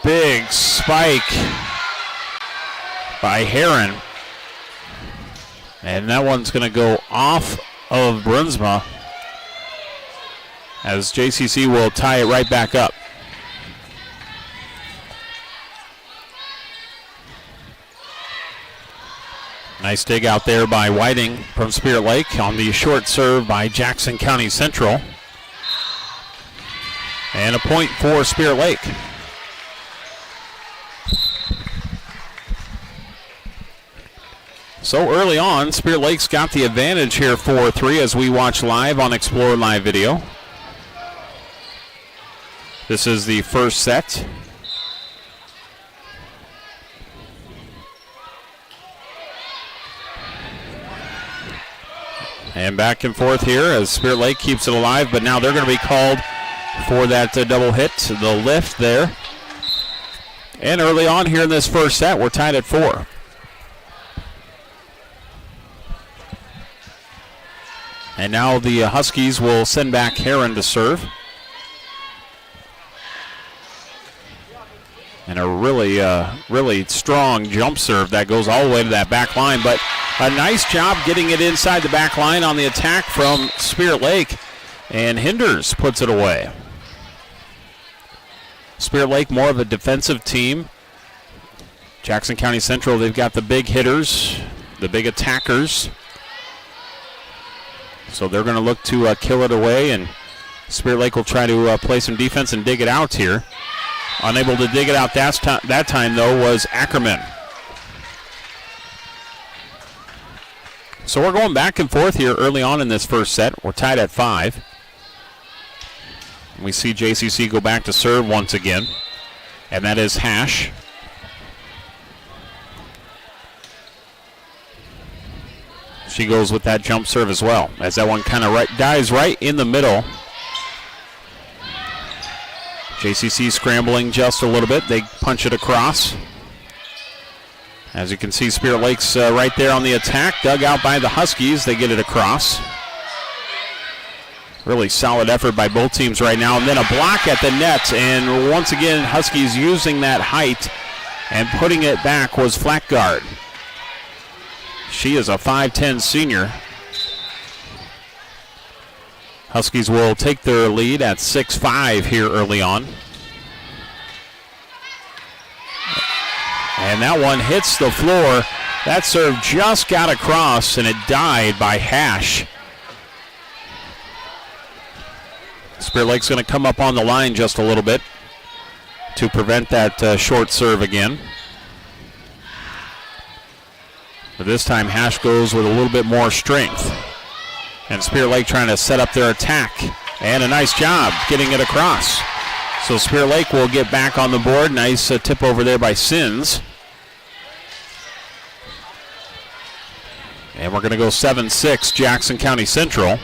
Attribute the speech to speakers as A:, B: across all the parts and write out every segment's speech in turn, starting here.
A: big spike by Heron. And that one's going to go off of Brunsma as JCC will tie it right back up. Nice dig out there by Whiting from Spirit Lake on the short serve by Jackson County Central. And a point for Spirit Lake. So early on, Spirit Lake's got the advantage here 4-3 as we watch live on Explore Live Video. This is the first set. And back and forth here as Spirit Lake keeps it alive, but now they're going to be called for that double hit, the lift there. And early on here in this first set, we're tied at 4. And now the Huskies will send back Heron to serve. And a really strong jump serve that goes all the way to that back line. But a nice job getting it inside the back line on the attack from Spirit Lake. And Hinders puts it away. Spirit Lake more of a defensive team. Jackson County Central, they've got the big hitters, the big attackers. So they're going to look to kill it away, and Spirit Lake will try to play some defense and dig it out here. Unable to dig it out that time, though, was Ackerman. So we're going back and forth here early on in this first set. We're tied at 5. We see JCC go back to serve once again, and that is Hash. She goes with that jump serve as well, as that one kind of dies right in the middle. JCC scrambling just a little bit. They punch it across. As you can see, Spirit Lake's right there on the attack, dug out by the Huskies. They get it across. Really solid effort by both teams right now. And then a block at the net, and once again, Huskies using that height and putting it back was Flackgard. She is a 5'10 senior. Huskies will take their lead at 6-5 here early on. And that one hits the floor. That serve just got across, and it died by Hash. Spirit Lake's going to come up on the line just a little bit to prevent that short serve again. But this time Hash goes with a little bit more strength. And Spirit Lake trying to set up their attack. And a nice job getting it across. So Spirit Lake will get back on the board. Nice tip over there by Sins. And we're going to go 7-6 Jackson County Central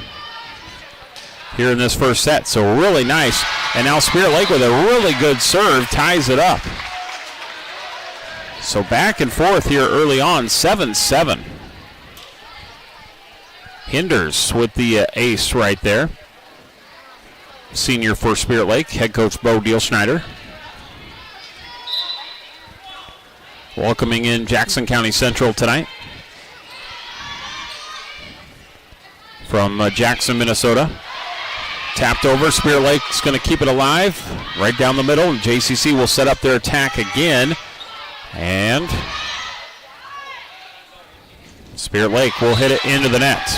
A: here in this first set. So really nice. And now Spirit Lake with a really good serve ties it up. So back and forth here early on, 7-7. Hinders with the ace right there. Senior for Spirit Lake, head coach Bo Dielschneider. Welcoming in Jackson County Central tonight. From Jackson, Minnesota. Tapped over, Spirit Lake's going to keep it alive. Right down the middle, and JCC will set up their attack again. And Spirit Lake will hit it into the net.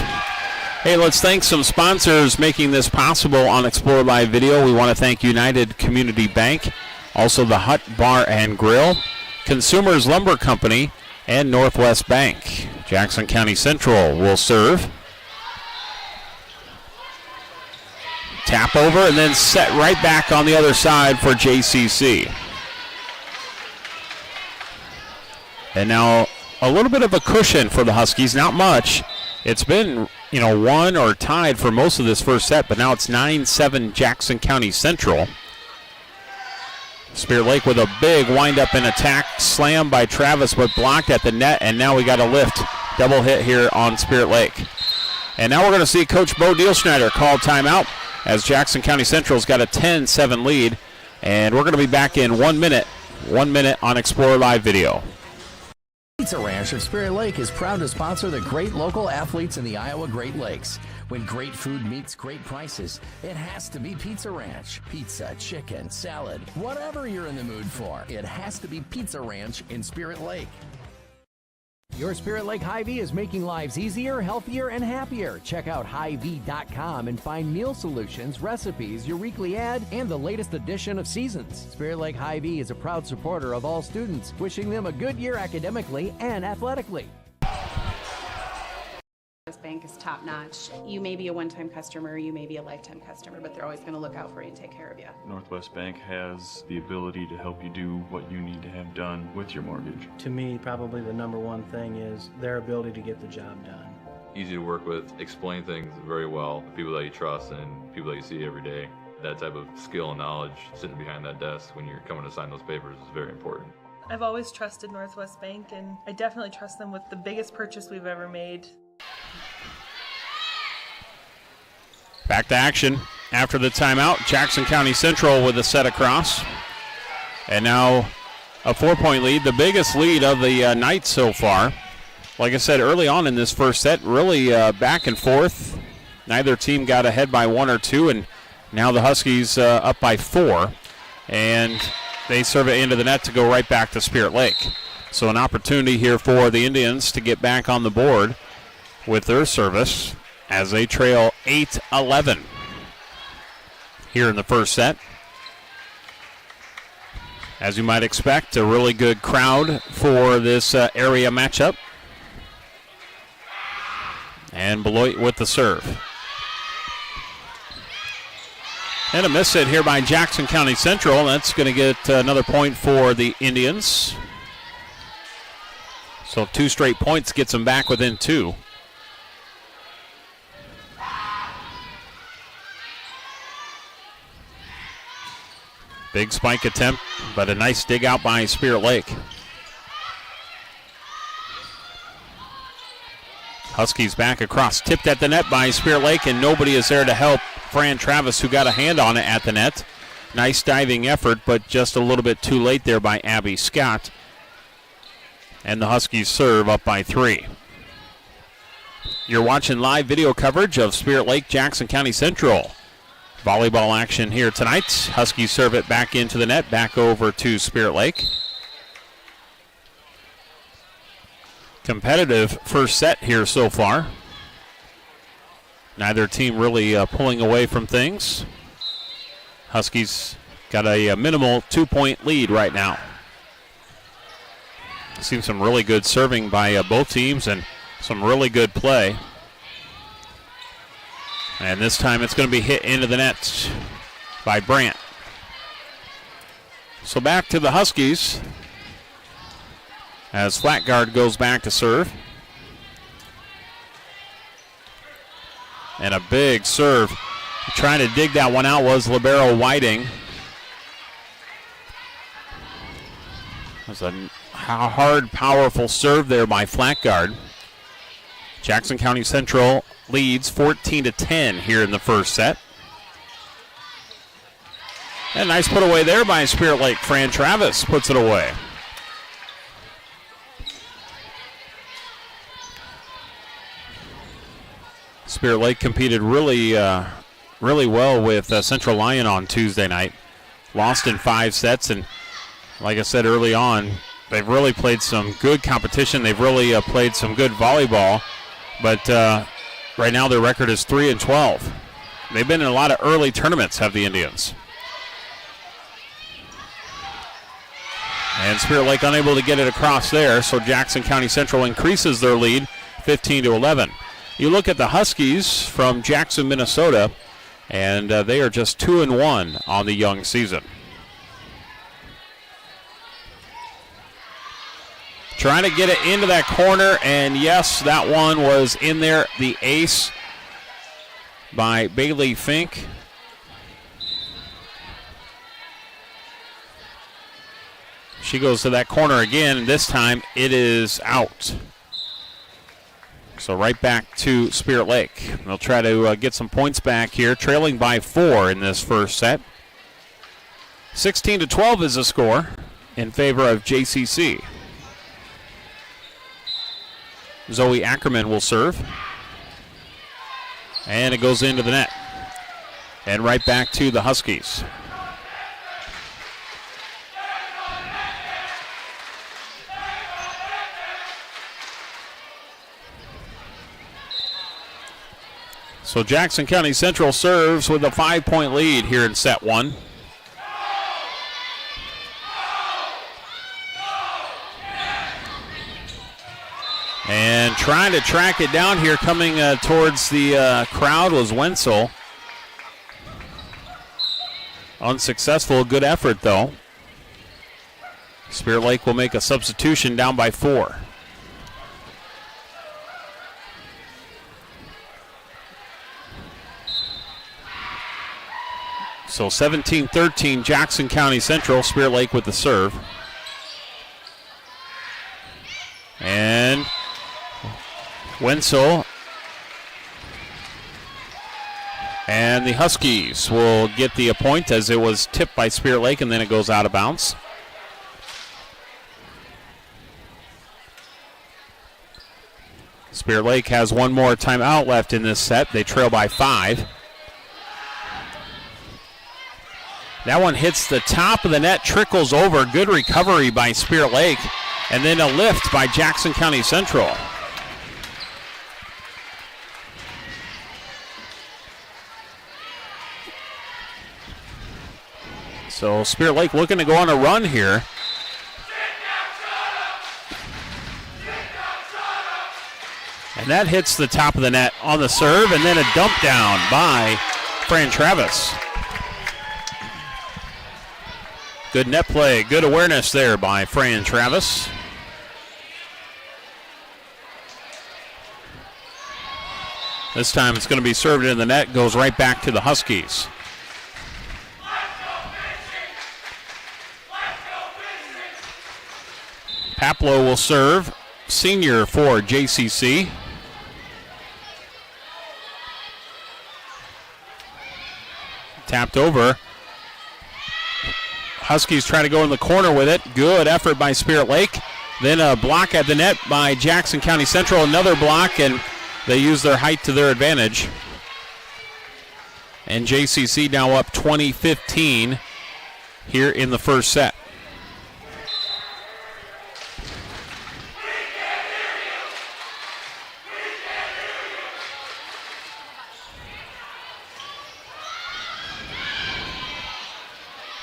A: Hey, let's thank some sponsors making this possible on Explore Live Video. We want to thank United Community Bank, also the Hut Bar and Grill, Consumers Lumber Company, and Northwest Bank. Jackson County Central will serve. Tap over and then set right back on the other side for JCC. And now a little bit of a cushion for the Huskies, not much. It's been, won or tied for most of this first set, but now it's 9-7 Jackson County Central. Spirit Lake with a big wind-up and attack slam by Travis, but blocked at the net, and now we got a lift. Double hit here on Spirit Lake. And now we're going to see Coach Bo Dielschneider call timeout as Jackson County Central's got a 10-7 lead, and we're going to be back in 1 minute 1 minute on Explorer Live Video.
B: Pizza Ranch of Spirit Lake is proud to sponsor the great local athletes in the Iowa Great Lakes. When great food meets great prices, it has to be Pizza Ranch. Pizza, chicken, salad, whatever you're in the mood for, it has to be Pizza Ranch in Spirit Lake. Your Spirit Lake Hy-Vee is making lives easier, healthier, and happier. Check out Hy-Vee.com and find meal solutions, recipes, your weekly ad, and the latest edition of Seasons. Spirit Lake Hy-Vee is a proud supporter of all students, wishing them a good year academically and athletically.
C: This bank is top notch. You may be a one-time customer, you may be a lifetime customer, but they're always going to look out for you and take care of you.
D: Northwest Bank has the ability to help you do what you need to have done with your mortgage.
E: To me, probably the number one thing is their ability to get the job done.
F: Easy to work with, explain things very well, people that you trust and people that you see every day. That type of skill and knowledge sitting behind that desk when you're coming to sign those papers is very important.
G: I've always trusted Northwest Bank, and I definitely trust them with the biggest purchase we've ever made.
A: Back to action after the timeout. Jackson County Central with a set across. And now a 4-point lead, the biggest lead of the night so far. Like I said early on in this first set, really back and forth. Neither team got ahead by 1 or 2, and now the Huskies up by 4. And they serve it into the net to go right back to Spirit Lake. So an opportunity here for the Indians to get back on the board with their service as they trail 8-11 here in the first set. As you might expect, a really good crowd for this area matchup. And Beloit with the serve. And a miss hit here by Jackson County Central. That's going to get another point for the Indians. So 2 straight points gets them back within 2. Big spike attempt, but a nice dig out by Spirit Lake. Huskies back across, tipped at the net by Spirit Lake, and nobody is there to help Fran Travis, who got a hand on it at the net. Nice diving effort, but just a little bit too late there by Abby Scott. And the Huskies serve up by 3. You're watching live video coverage of Spirit Lake Jackson County Central. Volleyball action here tonight. Huskies serve it back into the net, back over to Spirit Lake. Competitive first set here so far. Neither team really pulling away from things. Huskies got a minimal 2-point lead right now. Seen some really good serving by both teams and some really good play. And this time it's going to be hit into the net by Brandt. So back to the Huskies as Flatguard goes back to serve. And a big serve. Trying to dig that one out was Libero Whiting. That was a hard, powerful serve there by Flatguard. Jackson County Central leads 14-10 here in the first set. And a nice put away there by Spirit Lake. Fran Travis puts it away. Spirit Lake competed really well with Central Lyon on Tuesday night. Lost in 5 sets, and like I said early on, they've really played some good competition. They've really played some good volleyball. But right now their record is 3-12. They've been in a lot of early tournaments, have the Indians. And Spirit Lake unable to get it across there, so Jackson County Central increases their lead 15-11. You look at the Huskies from Jackson, Minnesota, and they are just 2-1 on the young season. Trying to get it into that corner, and yes, that one was in there. The ace by Bailey Fink. She goes to that corner again, and this time it is out. So right back to Spirit Lake. They'll try to get some points back here, trailing by 4 in this first set. 16-12 is the score. in favor of JCC. Zoe Ackerman will serve. And it goes into the net. And right back to the Huskies. So Jackson County Central serves with a 5-point lead here in set one. And trying to track it down here, coming towards the crowd was Wenzel. Unsuccessful, good effort though. Spirit Lake will make a substitution down by 4. So 17-13 Jackson County Central. Spirit Lake with the serve. And Wenzel and the Huskies will get the point as it was tipped by Spirit Lake and then it goes out of bounds. Spirit Lake has one more timeout left in this set. They trail by 5. That one hits the top of the net, trickles over. Good recovery by Spirit Lake. And then a lift by Jackson County Central. So Spirit Lake looking to go on a run here. And that hits the top of the net on the serve, and then a dump down by Fran Travis. Good net play, good awareness there by Fran Travis. This time it's going to be served in the net, goes right back to the Huskies. Paplo will serve, senior for JCC. Tapped over. Huskies try to go in the corner with it. Good effort by Spirit Lake. Then a block at the net by Jackson County Central. Another block, and they use their height to their advantage. And JCC now up 20-15 here in the first set.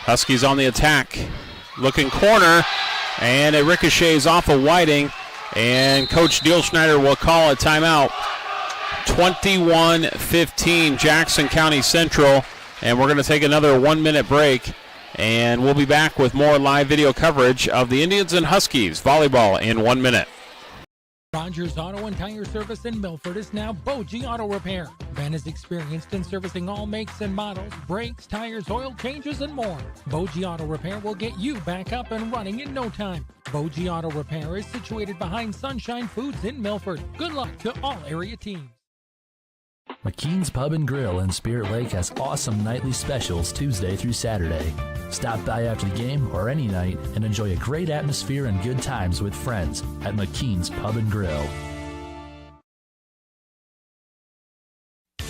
A: Huskies on the attack. Looking corner, and it ricochets off of Whiting, and Coach Dielschneider will call a timeout. 21-15 Jackson County Central, and we're going to take another 1-minute break, and we'll be back with more live video coverage of the Indians and Huskies volleyball in 1 minute.
H: Rogers Auto and Tire Service in Milford is now Bogie Auto Repair. Ben is experienced in servicing all makes and models, brakes, tires, oil changes, and more. Bogie Auto Repair will get you back up and running in no time. Bogie Auto Repair is situated behind Sunshine Foods in Milford. Good luck to all area teams.
B: McKean's Pub and Grill in Spirit Lake has awesome nightly specials Tuesday through Saturday. Stop by after the game or any night and enjoy a great atmosphere and good times with friends at McKean's Pub and Grill.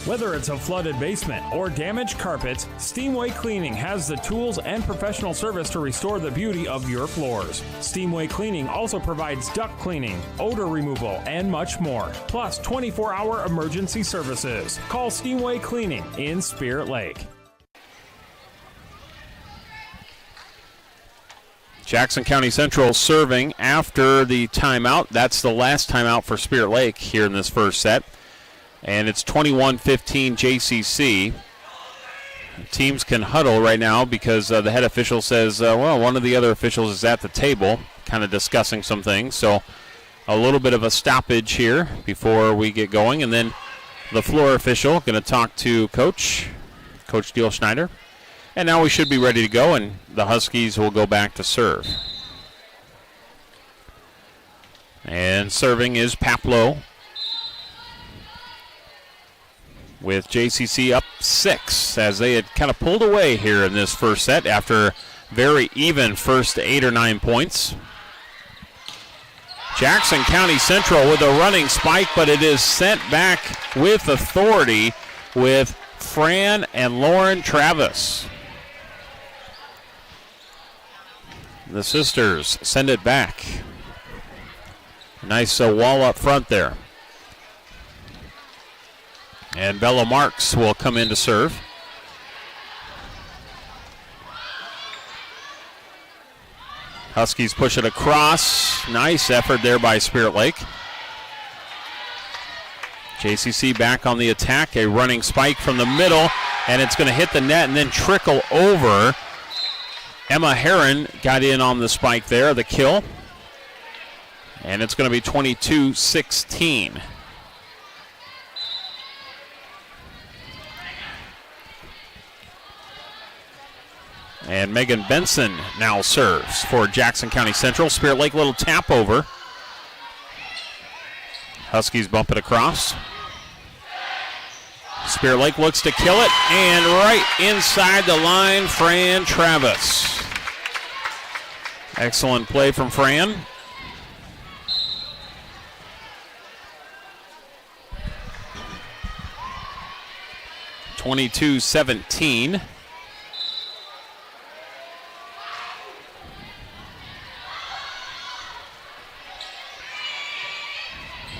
I: Whether it's a flooded basement or damaged carpets, Steamway Cleaning has the tools and professional service to restore the beauty of your floors. Steamway Cleaning also provides duct cleaning, odor removal, and much more, plus 24-hour emergency services. Call Steamway Cleaning in Spirit Lake.
A: Jackson County Central serving after the timeout. That's the last timeout for Spirit Lake here in this first set. And it's 21-15 JCC. Teams can huddle right now because the head official says, well, one of the other officials is at the table kind of discussing some things. So a little bit of a stoppage here before we get going. And then the floor official going to talk to Coach Dielschneider. And now we should be ready to go, and the Huskies will go back to serve. And serving is Paplo, with JCC up 6 as they had kind of pulled away here in this first set after very even first 8 or 9 points. Jackson County Central with a running spike, but it is sent back with authority with Fran and Lauren Travis. The sisters send it back. Nice wall up front there. And Bella Marks will come in to serve. Huskies push it across. Nice effort there by Spirit Lake. JCC back on the attack. A running spike from the middle, and it's going to hit the net and then trickle over. Emma Heron got in on the spike there, the kill. And it's going to be 22-16. And Megan Benson now serves for Jackson County Central. Spirit Lake, little tap over. Huskies bump it across. Spirit Lake looks to kill it, and right inside the line, Fran Travis. Excellent play from Fran. (22-17).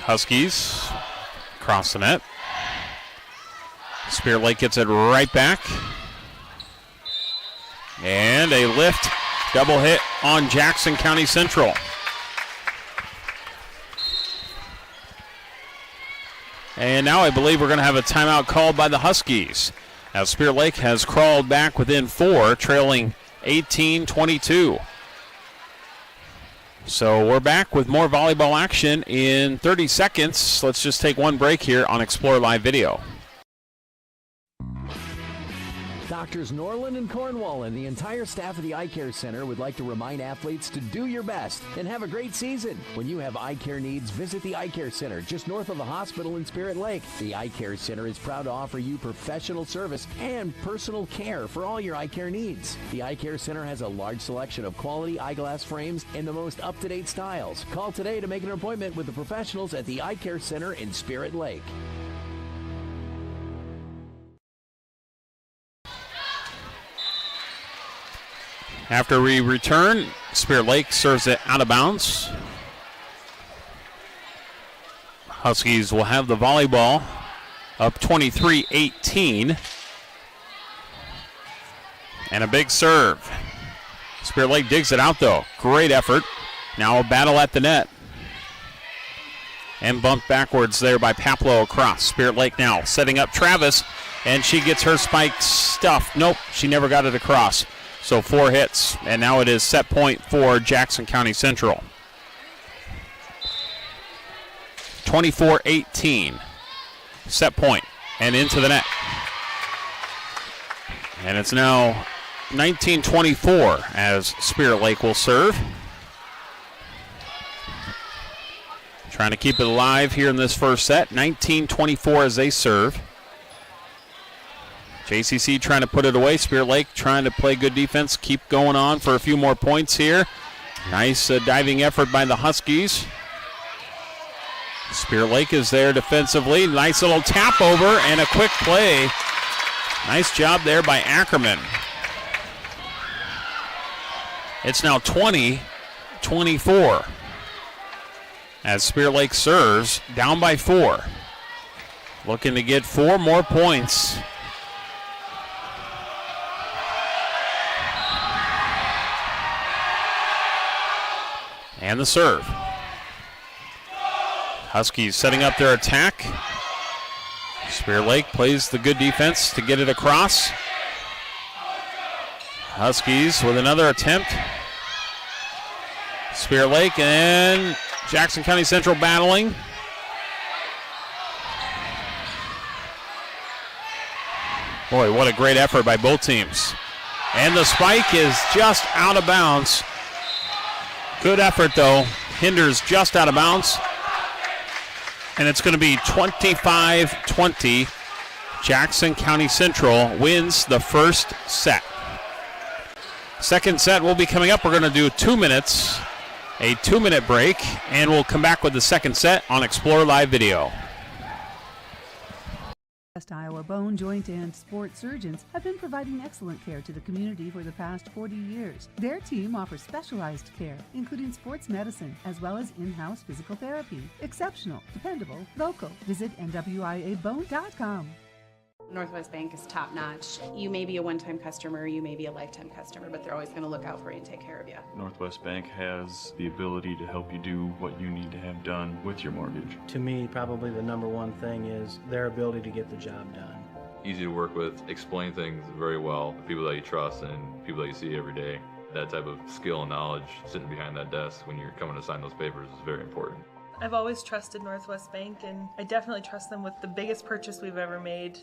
A: Huskies across the net. Spirit Lake gets it right back. And a lift, double hit on Jackson County Central. And now I believe we're going to have a timeout called by the Huskies, as Spirit Lake has crawled back within 4, trailing 18-22. So we're back with more volleyball action in 30 seconds. Let's just take one break here on Explore Live Video.
B: Doctors Norland and Cornwall and the entire staff of the Eye Care Center would like to remind athletes to do your best and have a great season. When you have eye care needs, visit the Eye Care Center just north of the hospital in Spirit Lake. The Eye Care Center is proud to offer you professional service and personal care for all your eye care needs. The Eye Care Center has a large selection of quality eyeglass frames and the most up-to-date styles. Call today to make an appointment with the professionals at the Eye Care Center in Spirit Lake.
A: After we return, Spirit Lake serves it out of bounds. Huskies will have the volleyball up 23-18. And a big serve. Spirit Lake digs it out though. Great effort. Now a battle at the net. And bumped backwards there by Paplo across. Spirit Lake now setting up Travis, and she gets her spike stuffed. Nope, she never got it across. So 4 hits, and now it is set point for Jackson County Central. 24-18. Set point, and into the net. And it's now 19-24 as Spirit Lake will serve. Trying to keep it alive here in this first set. 19-24 as they serve. JCC trying to put it away. Spirit Lake trying to play good defense. Keep going on for a few more points here. Nice diving effort by the Huskies. Spirit Lake is there defensively. Nice little tap over and a quick play. Nice job there by Ackerman. It's now 20-24 as Spirit Lake serves down by 4. Looking to get 4 more points. And the serve. Huskies setting up their attack. Spirit Lake plays the good defense to get it across. Huskies with another attempt. Spirit Lake and Jackson County Central battling. Boy, what a great effort by both teams. And the spike is just out of bounds. Good effort, though. Hinders just out of bounds. And it's going to be 25-20. Jackson County Central wins the first set. Second set will be coming up. We're going to do 2 minutes, a 2-minute break, and we'll come back with the second set on Explore Live Video.
J: Iowa bone, joint, and sports surgeons have been providing excellent care to the community for the past 40 years. Their team offers specialized care, including sports medicine, as well as in-house physical therapy. Exceptional, dependable, local. Visit NWIAbone.com.
C: Northwest Bank is top notch. You may be a one-time customer, you may be a lifetime customer, but they're always going to look out for you and take care of you.
D: Northwest Bank has the ability to help you do what you need to have done with your mortgage.
E: To me, probably the number one thing is their ability to get the job done.
F: Easy to work with, explain things very well, people that you trust and people that you see every day. That type of skill and knowledge sitting behind that desk when you're coming to sign those papers is very important.
G: I've always trusted Northwest Bank, and I definitely trust them with the biggest purchase we've ever made.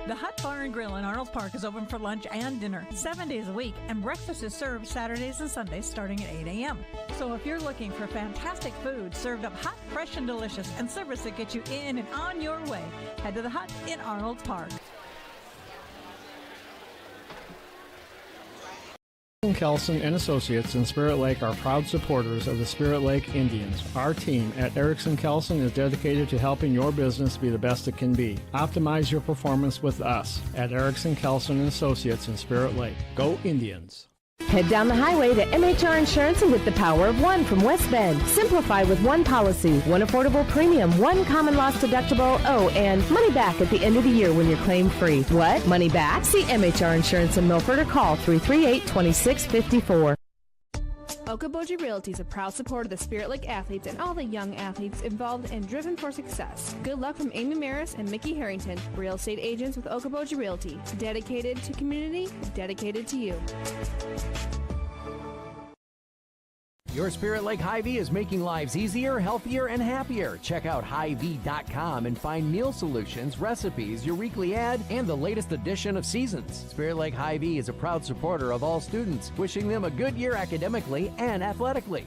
K: The Hut Bar and Grill in Arnold Park is open for lunch and dinner 7 days a week, and breakfast is served Saturdays and Sundays starting at 8 a.m. So if you're looking for fantastic food served up hot, fresh, and delicious, and service that gets you in and on your way, head to the Hut in Arnold Park.
L: Kelson and Associates in Spirit Lake are proud supporters of the Spirit Lake Indians. Our team at Erickson Kelson is dedicated to helping your business be the best it can be. Optimize your performance with us at Erickson Kelson and Associates in Spirit Lake. Go Indians!
M: Head down the highway to MHR Insurance and with the power of one from West Bend. Simplify with one policy, one affordable premium, one common loss deductible, and money back at the end of the year when you're claim free. What? Money back? See MHR Insurance in Milford or call 338-2654.
N: Okoboji Realty is a proud supporter of the Spirit Lake athletes and all the young athletes involved and driven for success. Good luck from Amy Maris and Mickey Harrington, real estate agents with Okoboji Realty. Dedicated to community, dedicated to you.
B: Your Spirit Lake Hy-Vee is making lives easier, healthier, and happier. Check out Hy-Vee.com and find meal solutions, recipes, your weekly ad, and the latest edition of Seasons. Spirit Lake Hy-Vee is a proud supporter of all students, wishing them a good year academically and athletically.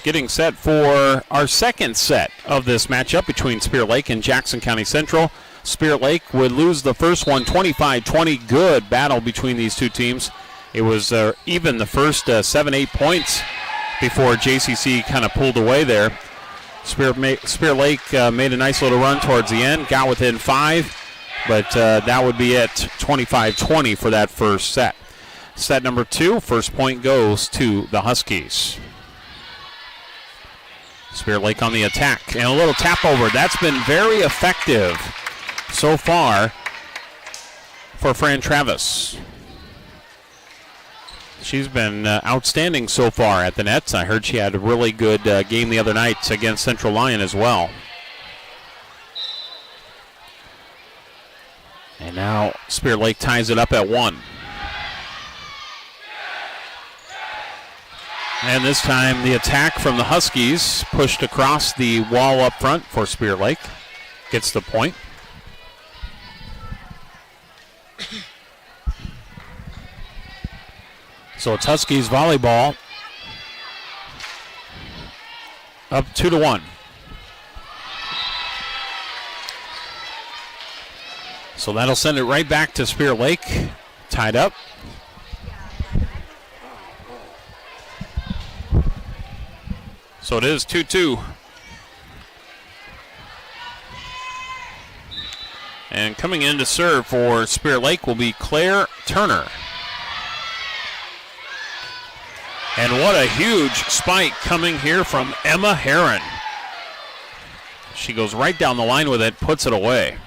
A: Getting set for our second set of this matchup between Spirit Lake and Jackson County Central. Spirit Lake would lose the first one 25-20. Good battle between these two teams. It was even the first 7-8 points before JCC kind of pulled away there. Spirit Lake made a nice little run towards the end, got within 5, but that would be it, 25-20 for that first set. Set number 2, first point goes to the Huskies. Spirit Lake on the attack, and a little tap over. That's been very effective so far for Fran Travis. She's been outstanding so far at the nets. I heard she had a really good game the other night against Central Lyon as well. And now Spirit Lake ties it up at 1. And this time the attack from the Huskies pushed across the wall up front for Spirit Lake. Gets the point. So it's Huskies volleyball up 2-1. So that'll send it right back to Spirit Lake, tied up. So it is 2-2. And coming in to serve for Spirit Lake will be Claire Turner. And what a huge spike coming here from Emma Herron. She goes right down the line with it, puts it away.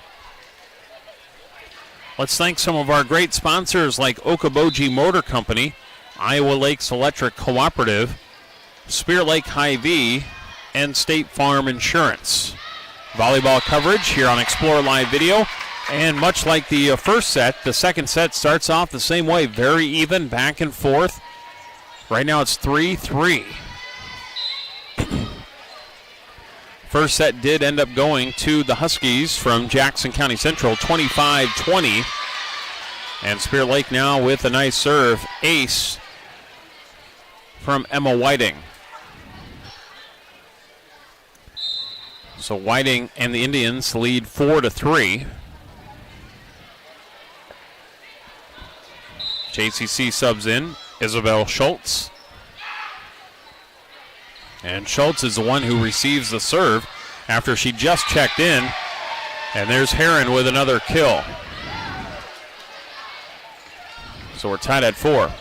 A: Let's thank some of our great sponsors like Okoboji Motor Company, Iowa Lakes Electric Cooperative, Spirit Lake Hy-Vee, and State Farm Insurance. Volleyball coverage here on Explore Live Video. And much like the first set, the second set starts off the same way. Very even, back and forth. Right now it's 3-3. First set did end up going to the Huskies from Jackson County Central, 25-20. And Spirit Lake now with a nice serve. Ace from Emma Whiting. So Whiting and the Indians lead 4-3. JCC subs in Isabel Schultz. And Schultz is the one who receives the serve after she just checked in. And there's Heron with another kill. So we're tied at 4.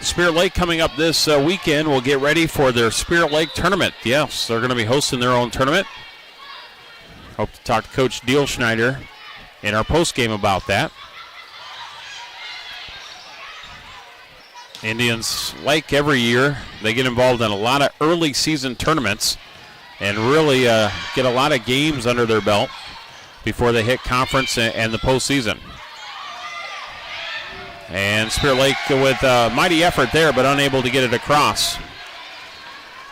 A: Spirit Lake coming up this weekend will get ready for their Spirit Lake tournament. Yes, they're going to be hosting their own tournament. Hope to talk to Coach Diehl Schneider in our postgame about that. Indians, like every year, they get involved in a lot of early season tournaments and really get a lot of games under their belt before they hit conference and the postseason. And Spirit Lake with a mighty effort there, but unable to get it across. And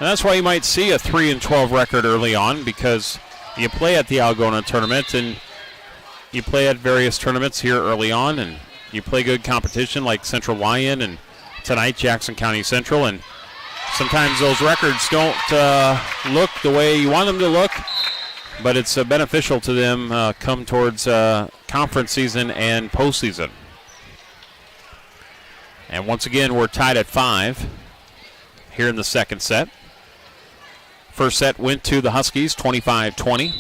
A: that's why you might see a 3-12 record early on, because you play at the Algona tournament and you play at various tournaments here early on, and you play good competition like Central Lyon and tonight Jackson County Central, and sometimes those records don't look the way you want them to look, but it's beneficial to them come towards conference season and postseason. And once again, we're tied at 5 here in the second set. First set went to the Huskies, 25-20.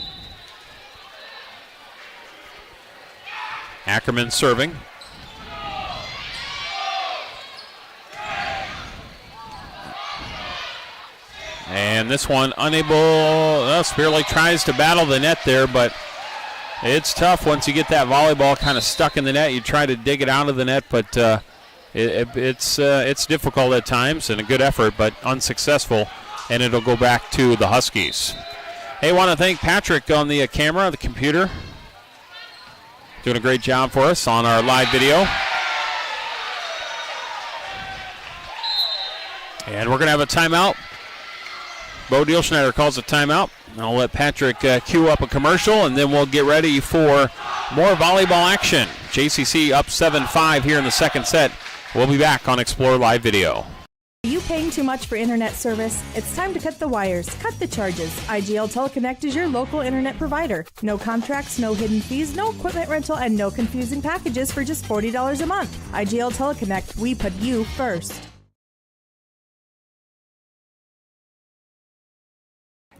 A: Ackerman serving. And this one unable. Spirit Lake tries to battle the net there, but it's tough once you get that volleyball kind of stuck in the net. You try to dig it out of the net, but it's difficult at times, and a good effort, but unsuccessful, and it'll go back to the Huskies. Hey, want to thank Patrick on the camera, the computer. Doing a great job for us on our live video. And we're going to have a timeout. Bo Diehl calls a timeout. I'll let Patrick cue up a commercial, and then we'll get ready for more volleyball action. JCC up 7-5 here in the second set. We'll be back on Explore Live Video.
O: Are you paying too much for internet service? It's time to cut the wires, cut the charges. IGL Teleconnect is your local internet provider. No contracts, no hidden fees, no equipment rental, and no confusing packages for just $40 a month. IGL Teleconnect, we put you first.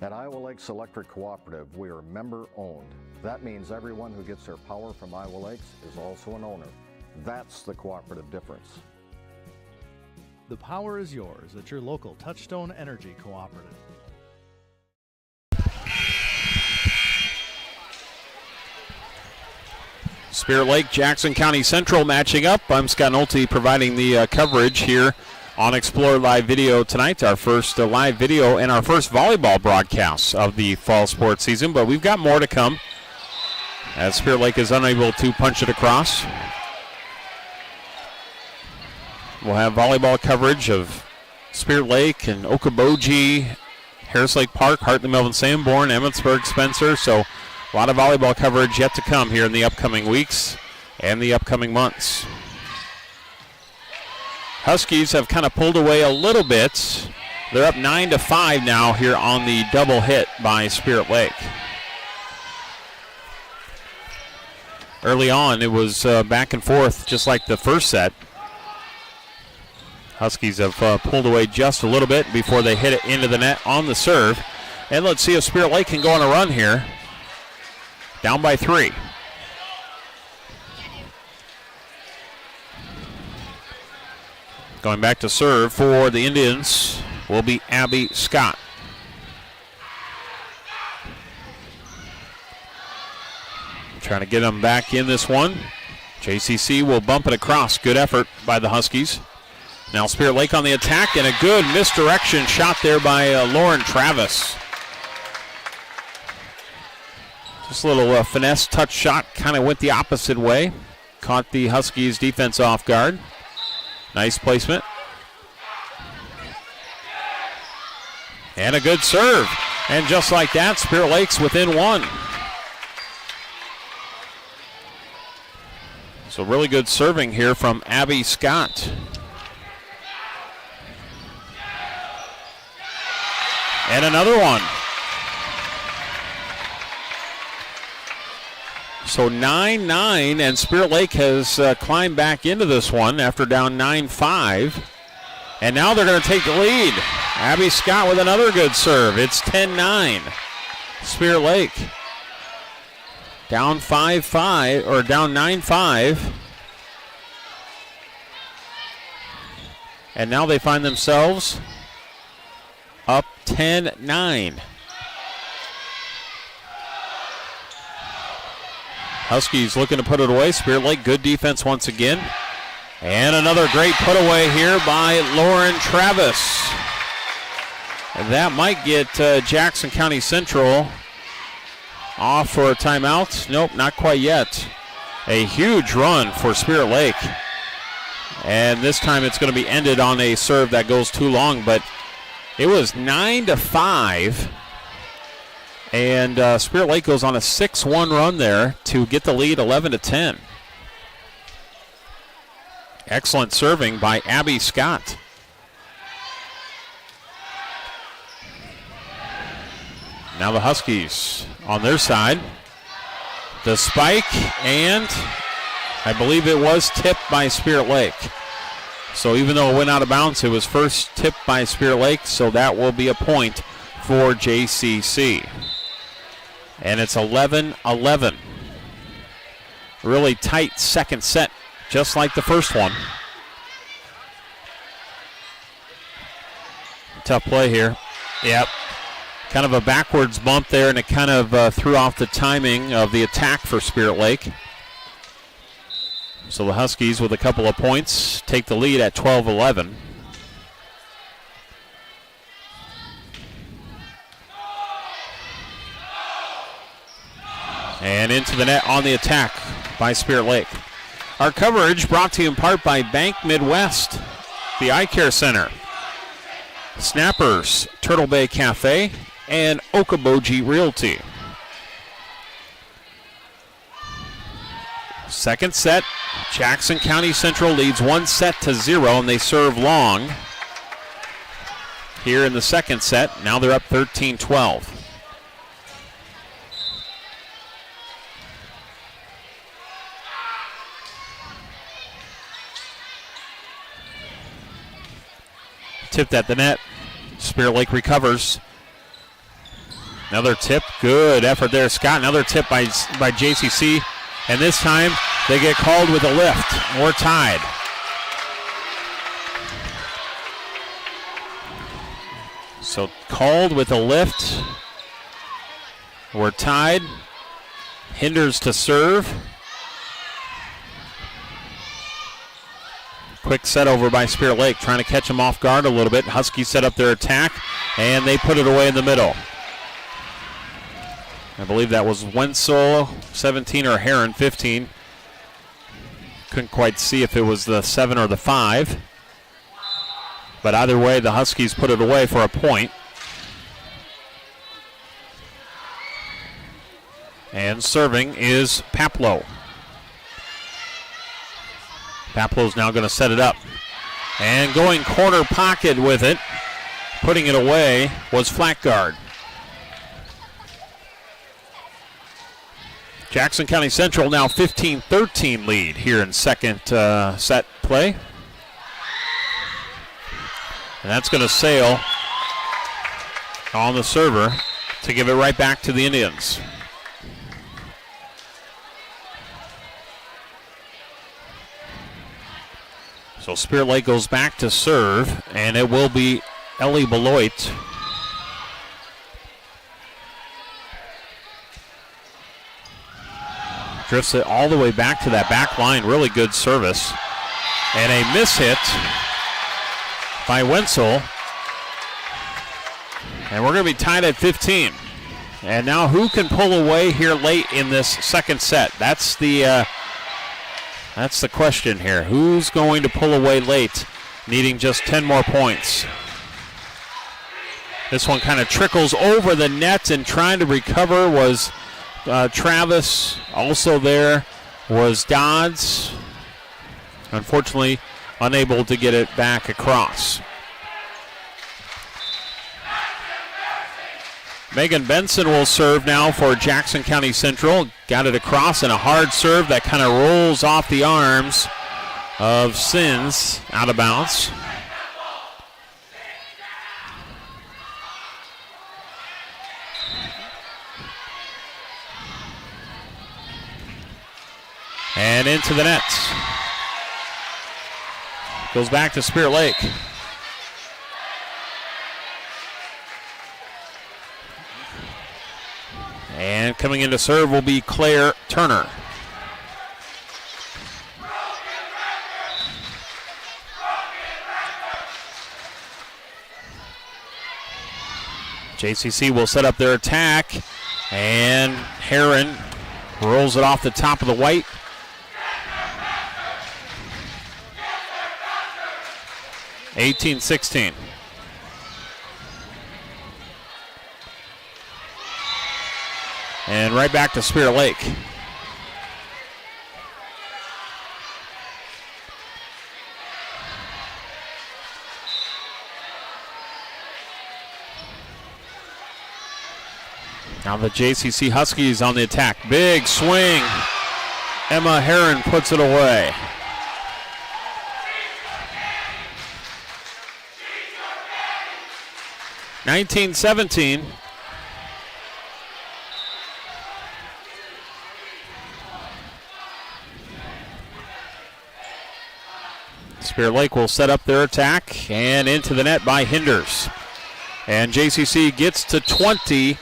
P: At Iowa Lakes Electric Cooperative, we are member-owned. That means everyone who gets their power from Iowa Lakes is also an owner. That's the cooperative difference.
Q: The power is yours at your local Touchstone Energy Cooperative.
A: Spirit Lake, Jackson County Central matching up. I'm Scott Nolte providing the coverage here on Explore Live Video tonight, our first live video and our first volleyball broadcast of the fall sports season, but we've got more to come as Spirit Lake is unable to punch it across. We'll have volleyball coverage of Spirit Lake and Okoboji, Harris Lake Park, Hartley, Melvin, Sanborn, Emmetsburg, Spencer, so a lot of volleyball coverage yet to come here in the upcoming weeks and the upcoming months. Huskies have kind of pulled away a little bit. They're up 9-5 now here on the double hit by Spirit Lake. Early on, it was back and forth just like the first set. Huskies have pulled away just a little bit before they hit it into the net on the serve. And let's see if Spirit Lake can go on a run here. Down by 3. Going back to serve for the Indians will be Abby Scott. Trying to get them back in this one. JCC will bump it across. Good effort by the Huskies. Now Spirit Lake on the attack, and a good misdirection shot there by Lauren Travis. Just a little finesse touch shot, kind of went the opposite way. Caught the Huskies defense off guard. Nice placement. And a good serve. And just like that, Spirit Lake's within one. So really good serving here from Abby Scott. And another one. So 9-9, and Spirit Lake has climbed back into this one after down 9-5. And now they're going to take the lead. Abby Scott with another good serve. It's 10-9. Spirit Lake down 5-5, or down 9-5. And now they find themselves up 10-9. Huskies looking to put it away. Spirit Lake, good defense once again. And another great put away here by Lauren Travis. And that might get Jackson County Central off for a timeout. Nope, not quite yet. A huge run for Spirit Lake. And this time it's going to be ended on a serve that goes too long, but it was 9-5. And Spirit Lake goes on a 6-1 run there to get the lead 11-10. Excellent serving by Abby Scott. Now the Huskies on their side. The spike, and I believe it was tipped by Spirit Lake. So even though it went out of bounds, it was first tipped by Spirit Lake, so that will be a point for JCC. And it's 11-11. Really tight second set, just like the first one. Tough play here. Yep. Kind of a backwards bump there, and it kind of threw off the timing of the attack for Spirit Lake. So the Huskies, with a couple of points, take the lead at 12-11. And into the net on the attack by Spirit Lake. Our coverage brought to you in part by Bank Midwest, the Eye Care Center, Snappers, Turtle Bay Cafe, and Okoboji Realty. Second set, Jackson County Central leads 1-0, and they serve long here in the second set. Now they're up 13-12. Tipped at the net. Spirit Lake recovers. Another tip. Good effort there, Scott. Another tip by JCC. And this time they get called with a lift. We're tied. So called with a lift. We're tied. Hinders to serve. Quick set over by Spirit Lake, trying to catch them off guard a little bit. Huskies set up their attack, and they put it away in the middle. I believe that was Wenzel, 17, or Heron, 15. Couldn't quite see if it was the 7 or the 5. But either way, the Huskies put it away for a point. And serving is Paplow. Paplow's now going to set it up. And going corner pocket with it, putting it away, was Flatguard. Jackson County Central now 15-13 lead here in second set play. And that's going to sail on the server to give it right back to the Indians. So Spirit Lake goes back to serve, and it will be Ellie Beloit. Drifts it all the way back to that back line. Really good service. And a miss hit by Wenzel. And we're going to be tied at 15. And now who can pull away here late in this second set? That's the question here. Who's going to pull away late, needing just 10 more points? This one kind of trickles over the net, and trying to recover was Travis. Also there was Dodds. Unfortunately, unable to get it back across. Megan Benson will serve now for Jackson County Central. Got it across, and a hard serve that kind of rolls off the arms of Sins out of bounds. And into the net. Goes back to Spirit Lake. And coming in to serve will be Claire Turner. JCC will set up their attack, and Heron rolls it off the top of the white. (18-16). And right back to Spirit Lake. Now the JCC Huskies on the attack. Big swing. Emma Heron puts it away. (19-17). Spirit Lake will set up their attack, and into the net by Hinders. And JCC gets to 20,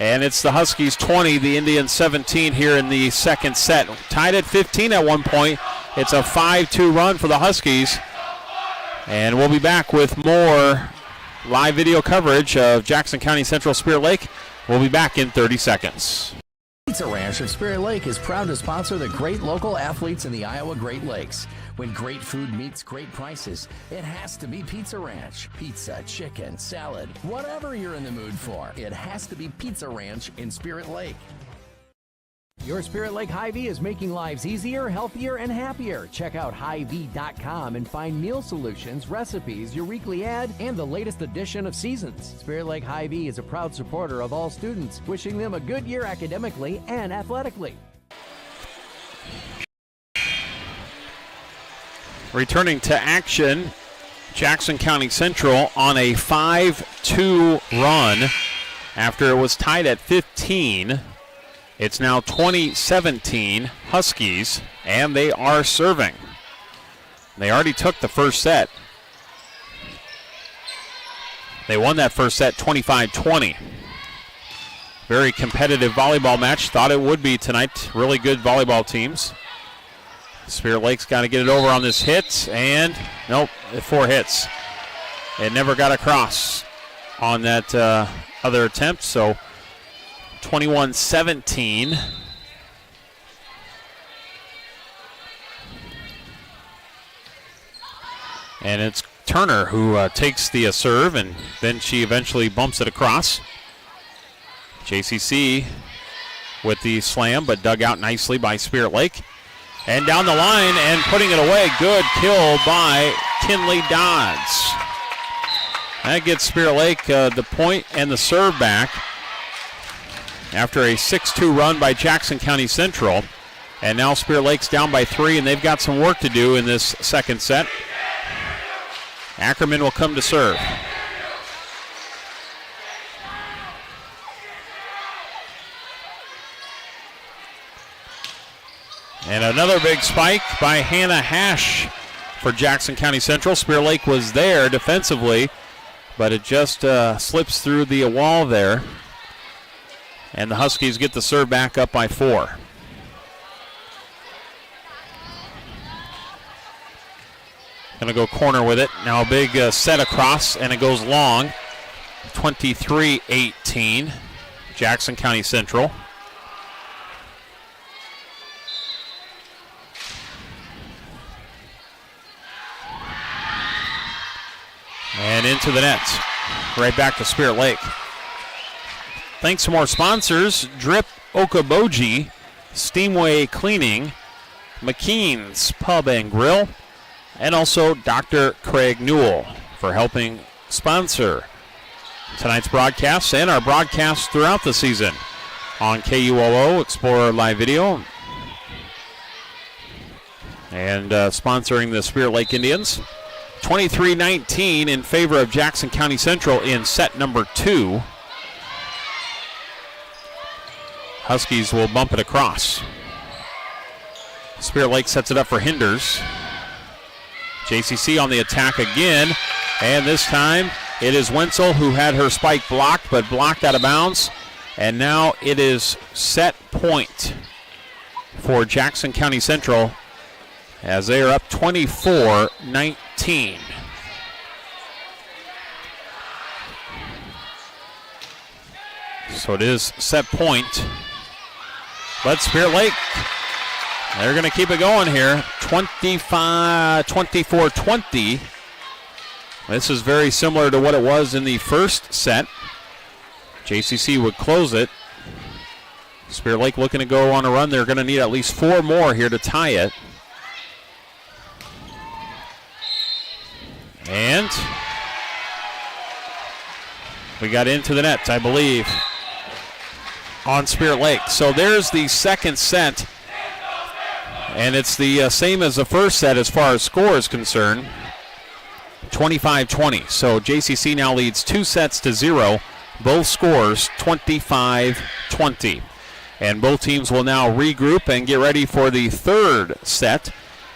A: and it's the Huskies 20, the Indians 17 here in the second set. Tied at 15 at one point. It's a 5-2 run for the Huskies. And we'll be back with more live video coverage of Jackson County Central Spirit Lake. We'll be back in 30 seconds.
B: Pizza Ranch of Spirit Lake is proud to sponsor the great local athletes in the Iowa Great Lakes. When great food meets great prices, it has to be Pizza Ranch. Pizza, chicken, salad, whatever you're in the mood for, it has to be Pizza Ranch in Spirit Lake.
R: Your Spirit Lake Hy-Vee is making lives easier, healthier, and happier. Check out Hy-Vee.com and find meal solutions, recipes, your weekly ad, and the latest edition of Seasons. Spirit Lake Hy-Vee is a proud supporter of all students, wishing them a good year academically and athletically.
A: Returning to action, Jackson County Central on a 5-2 run after it was tied at 15. It's now 20-17 Huskies, and they are serving. They already took the first set. They won that first set 25-20. Very competitive volleyball match. Thought it would be tonight. Really good volleyball teams. Spirit Lake's got to get it over on this hit, and nope, 4 hits. It never got across on that other attempt, so 21-17. And it's Turner who takes the serve, and then she eventually bumps it across. JCC with the slam, but dug out nicely by Spirit Lake. And down the line and putting it away. Good kill by Kinley Dodds. That gets Spirit Lake the point and the serve back after a 6-2 run by Jackson County Central. And now Spirit Lake's down by 3, and they've got some work to do in this second set. Ackerman will come to serve. And another big spike by Hannah Hash for Jackson County Central. Spirit Lake was there defensively, but it just slips through the wall there. And the Huskies get the serve back up by 4. Going to go corner with it. Now a big set across, and it goes long. 23-18, Jackson County Central. And into the net. right back to Spirit Lake. Thanks to more sponsors, Drip Okoboji, Steamway Cleaning, McKean's Pub and Grill, and also Dr. Craig Newell for helping sponsor tonight's broadcast and our broadcasts throughout the season on KUOO, Explorer Live Video, and sponsoring the Spirit Lake Indians. 23-19 in favor of Jackson County Central in set number 2. Huskies will bump it across. Spirit Lake sets it up for Hinders. JCC on the attack again, and this time it is Wenzel who had her spike blocked, but blocked out of bounds. And now it is set point for Jackson County Central as they are up 24-19. So it is set point. But Spirit Lake, they're going to keep it going here. 24-20. This is very similar to what it was in the first set. JCC would close it. Spirit Lake looking to go on a run. They're going to need at least 4 more here to tie it. And we got into the net, I believe, on Spirit Lake. So there's the second set. And it's the same as the first set as far as score is concerned. 25-20. So JCC now leads 2-0. Both scores 25-20. And both teams will now regroup and get ready for the third set.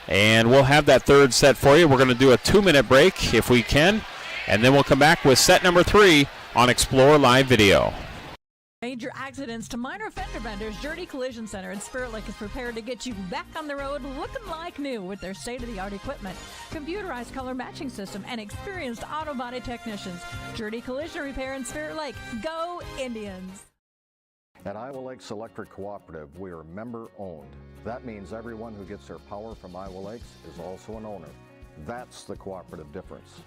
A: And we'll have that third set for you. We're going to do a 2-minute break if we can. And then we'll come back with set number 3 on Explore Live Video.
K: Major accidents to minor fender benders, Dirty Collision Center in Spirit Lake is prepared to get you back on the road looking like new with their state-of-the-art equipment, computerized color matching system, and experienced auto body technicians. Dirty Collision Repair in Spirit Lake. Go Indians!
P: At Iowa Lakes Electric Cooperative, we are member-owned. That means everyone who gets their power from Iowa Lakes is also an owner. That's the cooperative difference.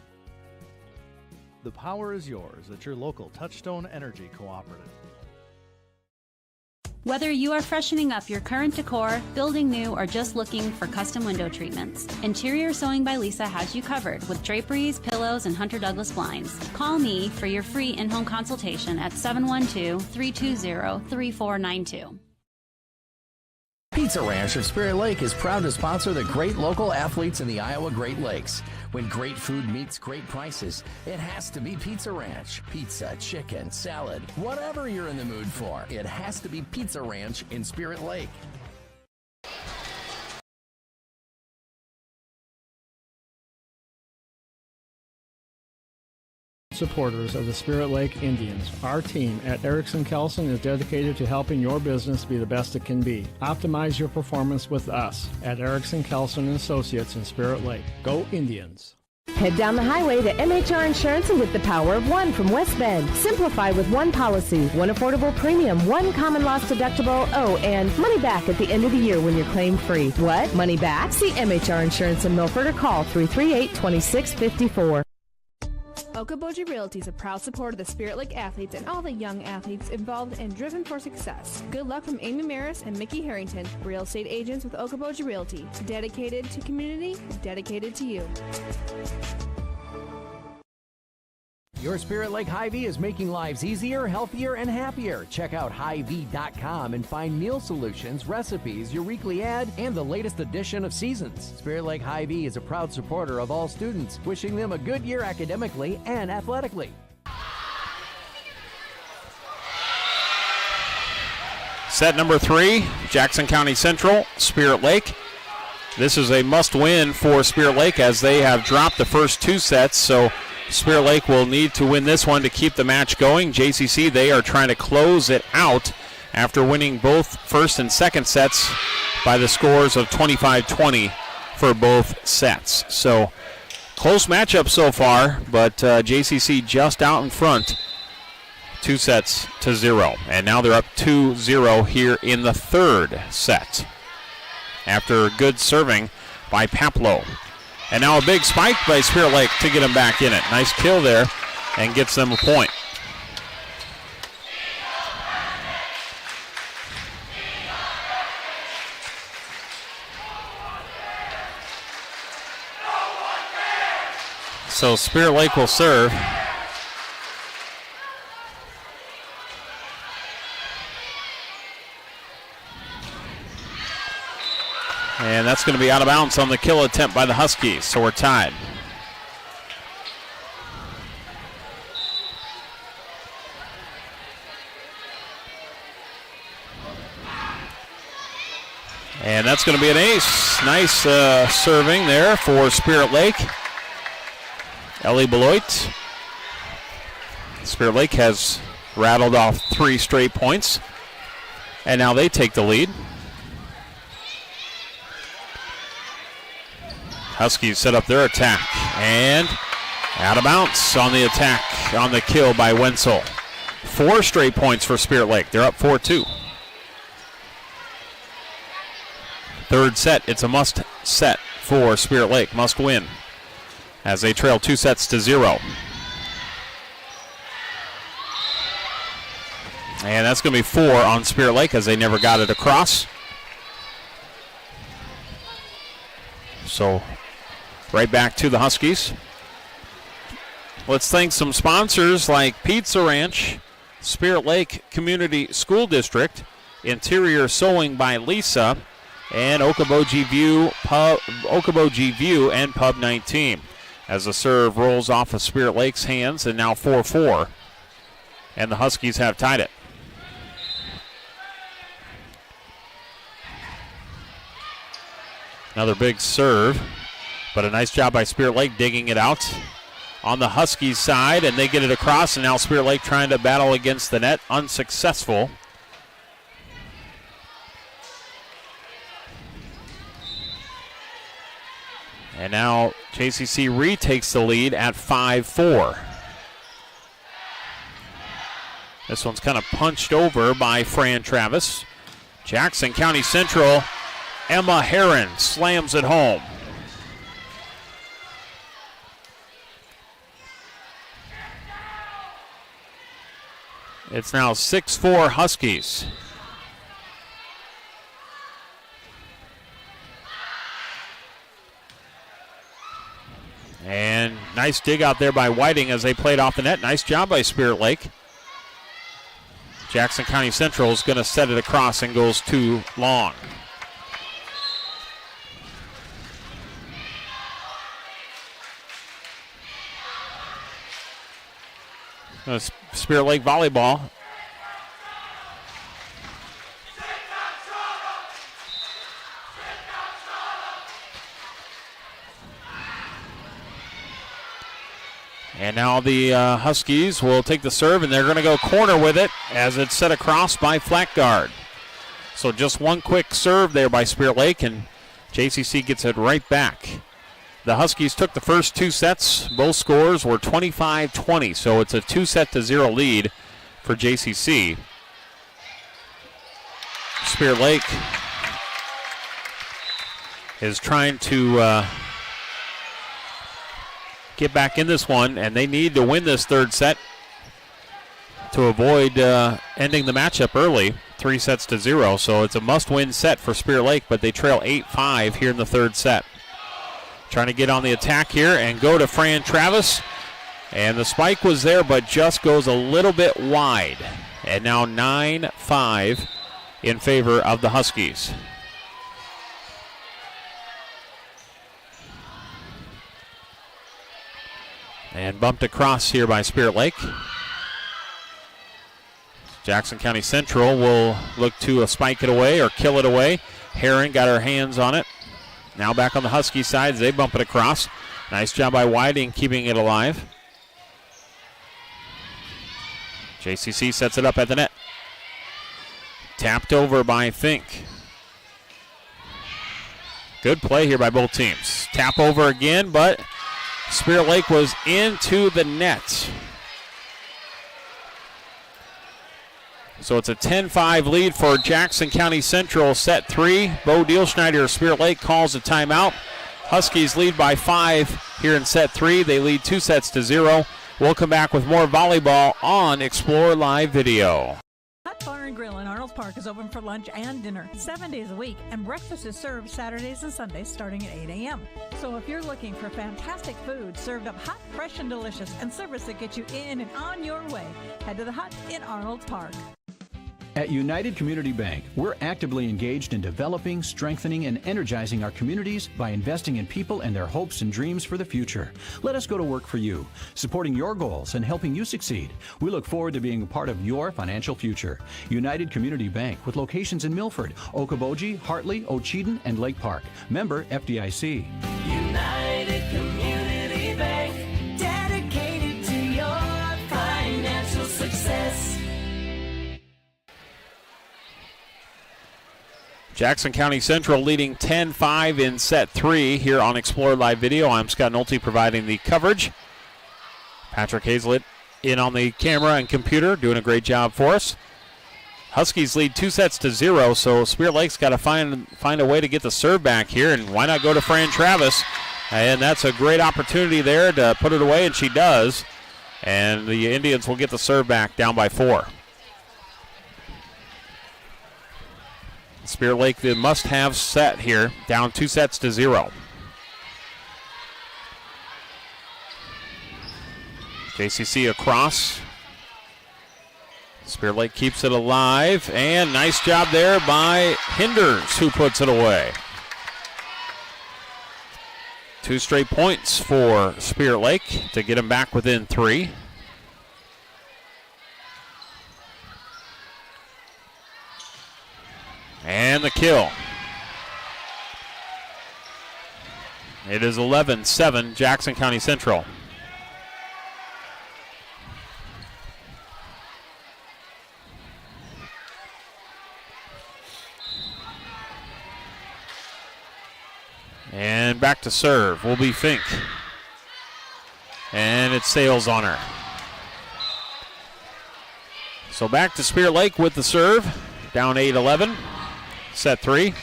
Q: The power is yours at your local Touchstone Energy Cooperative.
S: Whether you are freshening up your current decor, building new, or just looking for custom window treatments, Interior Sewing by Lisa has you covered with draperies, pillows, and Hunter Douglas blinds. Call me for your free in-home consultation at 712-320-3492.
B: Pizza Ranch of Spirit Lake is proud to sponsor the great local athletes in the Iowa Great Lakes. When great food meets great prices, it has to be Pizza Ranch. Pizza, chicken, salad, whatever you're in the mood for, it has to be Pizza Ranch in Spirit Lake.
L: Supporters of the Spirit Lake Indians. Our team at Erickson Kelson is dedicated to helping your business be the best it can be. Optimize your performance with us at Erickson Kelson & Associates in Spirit Lake. Go Indians!
M: Head down the highway to MHR Insurance and get the power of one from West Bend. Simplify with one policy, one affordable premium, one common loss deductible, and money back at the end of the year when you're claim free. What? Money back? See MHR Insurance in Milford or call 338-2654.
N: Okoboji Realty is a proud supporter of the Spirit Lake athletes and all the young athletes involved and driven for success. Good luck from Amy Maris and Mickey Harrington, real estate agents with Okoboji Realty. Dedicated to community, dedicated to you.
R: Your Spirit Lake Hy-Vee is making lives easier, healthier, and happier. Check out Hy-Vee.com and find meal solutions, recipes, your weekly ad, and the latest edition of Seasons. Spirit Lake Hy-Vee is a proud supporter of all students, wishing them a good year academically and athletically.
A: Set number 3, Jackson County Central, Spirit Lake. This is a must-win for Spirit Lake as they have dropped the first 2 sets, so Spirit Lake will need to win this one to keep the match going. JCC, they are trying to close it out after winning both first and second sets by the scores of 25-20 for both sets. So close matchup so far, but JCC just out in front, 2-0. And now they're up 2-0 here in the third set after good serving by Paplow. And now a big spike by Spirit Lake to get him back in it. Nice kill there and gets them a point. So Spirit Lake will serve. And that's going to be out of bounds on the kill attempt by the Huskies, so we're tied. And that's going to be an ace. Nice serving there for Spirit Lake. Ellie Beloit. Spirit Lake has rattled off 3 straight points, and now they take the lead. Huskies set up their attack, and out of bounds on the attack, on the kill by Wenzel. 4 straight points for Spirit Lake. They're up 4-2. Third set, it's a must set for Spirit Lake, must win, as they trail 2-0. And that's going to be 4 on Spirit Lake as they never got it across. So right back to the Huskies. Let's thank some sponsors like Pizza Ranch, Spirit Lake Community School District, Interior Sewing by Lisa, and Okoboji View and Pub 19. As the serve rolls off of Spirit Lake's hands, and now 4-4. And the Huskies have tied it. Another big serve, but a nice job by Spirit Lake digging it out on the Huskies side, and they get it across, and now Spirit Lake trying to battle against the net, unsuccessful. And now JCC retakes the lead at 5-4. This one's kind of punched over by Fran Travis. Jackson County Central, Emma Heron slams it home. It's now 6-4 Huskies. And nice dig out there by Whiting as they played off the net. Nice job by Spirit Lake. Jackson County Central is going to set it across and goes too long. Spirit Lake volleyball. And now the Huskies will take the serve, and they're going to go corner with it as it's set across by Flackgard. So just one quick serve there by Spirit Lake, and JCC gets it right back. The Huskies took the first 2 sets. Both scores were 25-20, so it's a 2-0 lead for JCC. Spirit Lake is trying to get back in this one, and they need to win this third set to avoid ending the matchup early, 3-0. So it's a must-win set for Spirit Lake, but they trail 8-5 here in the third set. Trying to get on the attack here and go to Fran Travis. And the spike was there, but just goes a little bit wide. And now 9-5 in favor of the Huskies. And bumped across here by Spirit Lake. Jackson County Central will look to spike it away or kill it away. Herring got her hands on it. Now back on the Husky side, they bump it across. Nice job by Whiting keeping it alive. JCC sets it up at the net. Tapped over by Fink. Good play here by both teams. Tap over again, but Spirit Lake was into the net. So it's a 10-5 lead for Jackson County Central, set 3. Bo Dielschneider of Spirit Lake calls a timeout. Huskies lead by 5 here in set 3. They lead 2-0. We'll come back with more volleyball on Explore Live Video.
K: Hut Bar and Grill in Arnold Park is open for lunch and dinner 7 days a week, and breakfast is served Saturdays and Sundays starting at 8 a.m. So if you're looking for fantastic food served up hot, fresh, and delicious, and service that gets you in and on your way, head to the Hut in Arnold Park.
T: At United Community Bank, we're actively engaged in developing, strengthening, and energizing our communities by investing in people and their hopes and dreams for the future. Let us go to work for you, supporting your goals and helping you succeed. We look forward to being a part of your financial future. United Community Bank, with locations in Milford, Okoboji, Hartley, Ocheyedan, and Lake Park. Member FDIC.
U: United Community Bank, dedicated to your financial success.
A: Jackson County Central leading 10-5 in set 3 here on Explore Live Video. I'm Scott Nolte providing the coverage. Patrick Hazlett in on the camera and computer, doing a great job for us. Huskies lead 2-0, so Spirit Lake's got to find a way to get the serve back here, and why not go to Fran Travis? And that's a great opportunity there to put it away, and she does. And the Indians will get the serve back down by 4. Spirit Lake, the must-have set here, down 2-0. JCC across. Spirit Lake keeps it alive, and nice job there by Hinders, who puts it away. 2 straight points for Spirit Lake to get them back within 3. And the kill. It is 11-7, Jackson County Central. And back to serve will be Fink. And it sails on her. So back to Spirit Lake with the serve. Down 8-11. Set 3.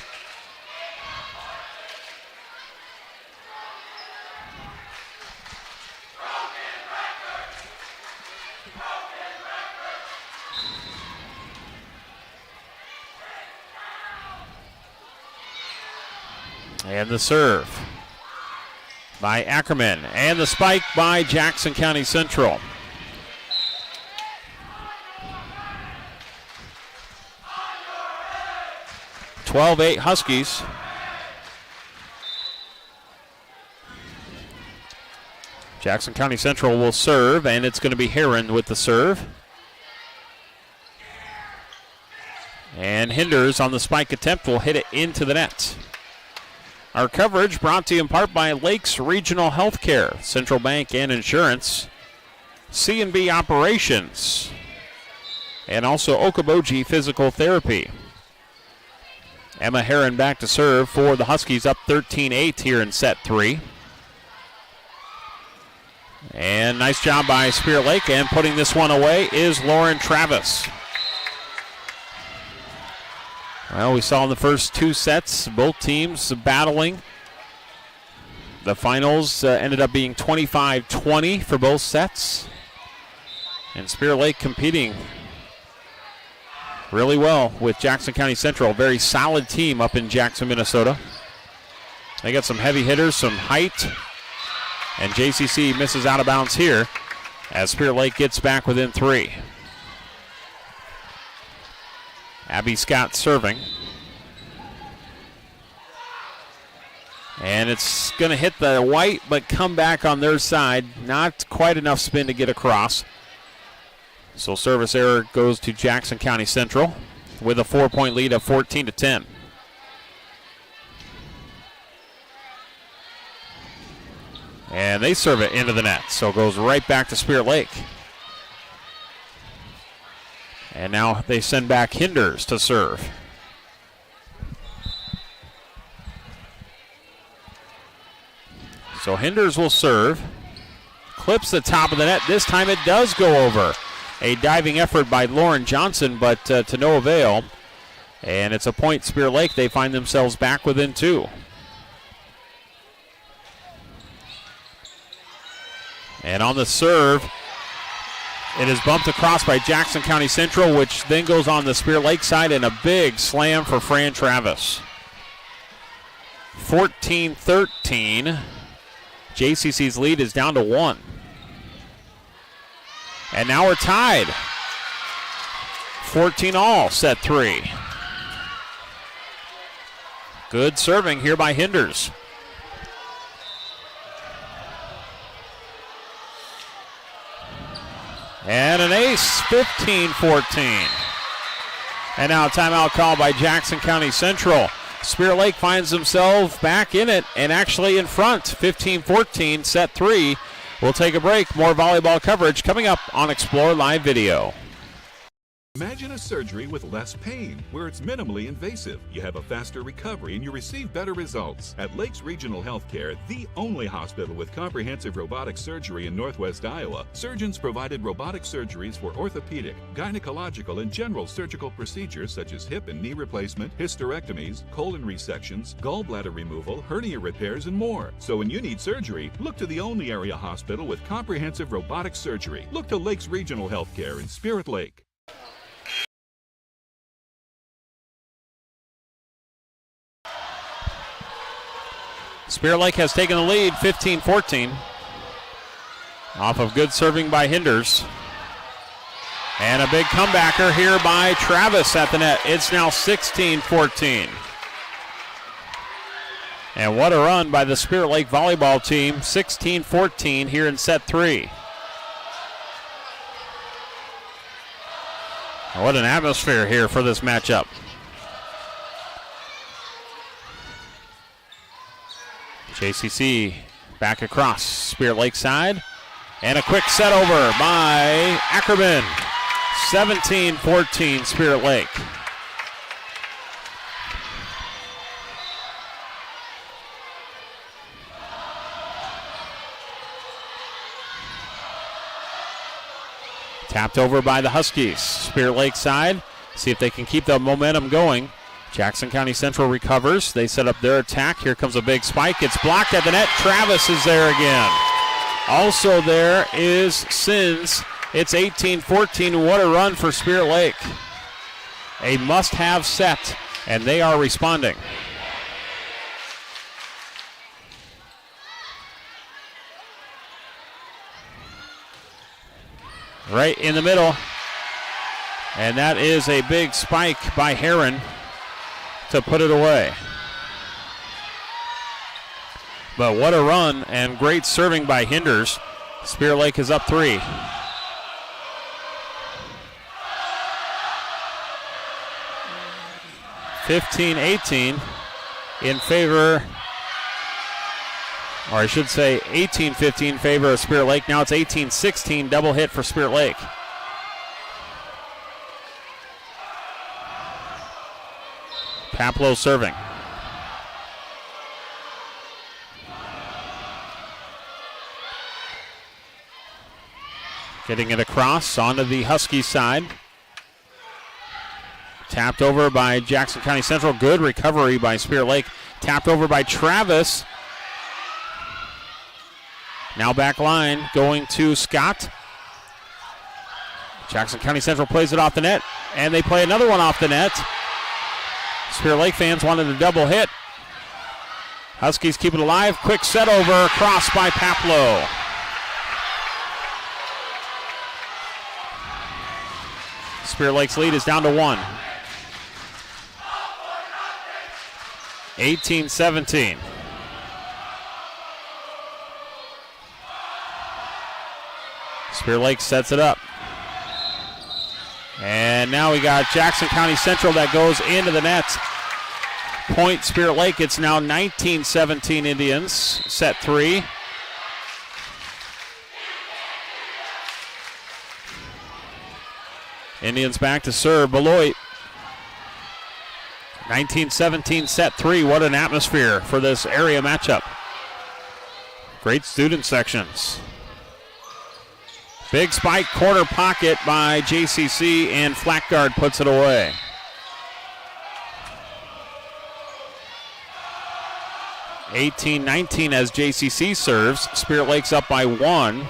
A: And the serve by Ackerman. And the spike by Jackson County Central. 12-8 Huskies. Jackson County Central will serve, and it's going to be Heron with the serve. And Hinders on the spike attempt will hit it into the net. Our coverage brought to you in part by Lakes Regional Healthcare, Central Bank and Insurance, C&B Operations, and also Okoboji Physical Therapy. Emma Heron back to serve for the Huskies, up 13-8 here in set 3. And nice job by Spirit Lake, and putting this one away is Lauren Travis. Well, we saw in the first 2 sets, both teams battling. The finals ended up being 25-20 for both sets. And Spirit Lake competing really well with Jackson County Central. Very solid team up in Jackson, Minnesota. They got some heavy hitters, some height. And JCC misses out of bounds here as Spirit Lake gets back within 3. Abby Scott serving. And it's going to hit the white, but come back on their side. Not quite enough spin to get across. So service error goes to Jackson County Central with a 4-point lead of 14-10. And they serve it into the net, so it goes right back to Spirit Lake. And now they send back Hinders to serve. So Hinders will serve. Clips the top of the net. This time it does go over. A diving effort by Lauren Johnson, but to no avail. And it's a point, Spirit Lake. They find themselves back within 2. And on the serve It is bumped across by Jackson County Central, which then goes on the Spirit Lake side, and a big slam for Fran Travis. 14-13. JCC's lead is down to 1. And now we're tied. 14 all, set 3. Good serving here by Hinders. And an ace, 15-14. And now a timeout call by Jackson County Central. Spirit Lake finds themselves back in it and actually in front, 15-14, set 3. We'll take a break. More volleyball coverage coming up on Explore Live Video.
H: Imagine a surgery with less pain, where it's minimally invasive. You have a faster recovery and you receive better results. At Lakes Regional Healthcare, the only hospital with comprehensive robotic surgery in Northwest Iowa, surgeons provided robotic surgeries for orthopedic, gynecological, and general surgical procedures such as hip and knee replacement, hysterectomies, colon resections, gallbladder removal, hernia repairs, and more. So when you need surgery, look to the only area hospital with comprehensive robotic surgery. Look to Lakes Regional Healthcare in Spirit Lake.
A: Spirit Lake has taken the lead, 15-14. Off of good serving by Hinders. And a big comebacker here by Travis at the net. It's now 16-14. And what a run by the Spirit Lake volleyball team, 16-14 here in set 3. What an atmosphere here for this matchup. JCC back across Spirit Lake side. And a quick set over by Ackerman. 17-14 Spirit Lake. Tapped over by the Huskies. Spirit Lake side. See if they can keep the momentum going. Jackson County Central recovers. They set up their attack. Here comes a big spike. It's blocked at the net. Travis is there again. Also there is Sins. It's 18-14. What a run for Spirit Lake. A must-have set, and they are responding. Right in the middle. And that is a big spike by Heron to put it away. But what a run and great serving by Hinders. Spirit Lake is up 3. (15-18) in favor, or I should say 18-15 in favor of Spirit Lake. Now it's 18-16, double hit for Spirit Lake. Paplow serving. Getting it across onto the Husky side. Tapped over by Jackson County Central. Good recovery by Spirit Lake. Tapped over by Travis. Now back line going to Scott. Jackson County Central plays it off the net, and they play another one off the net. Spirit Lake fans wanted a double hit. Huskies keep it alive. Quick set over, cross by Paplow. Spirit Lake's lead is down to 1. 18-17. Spirit Lake sets it up. And now we got Jackson County Central that goes into the net. Point Spirit Lake. It's now 19-17 Indians. Set 3. Indians back to serve. Beloit. 19-17 set 3. What an atmosphere for this area matchup. Great student sections. Big spike, corner pocket by JCC, and Flackguard puts it away. (18-19) as JCC serves. Spirit Lake's up by 1.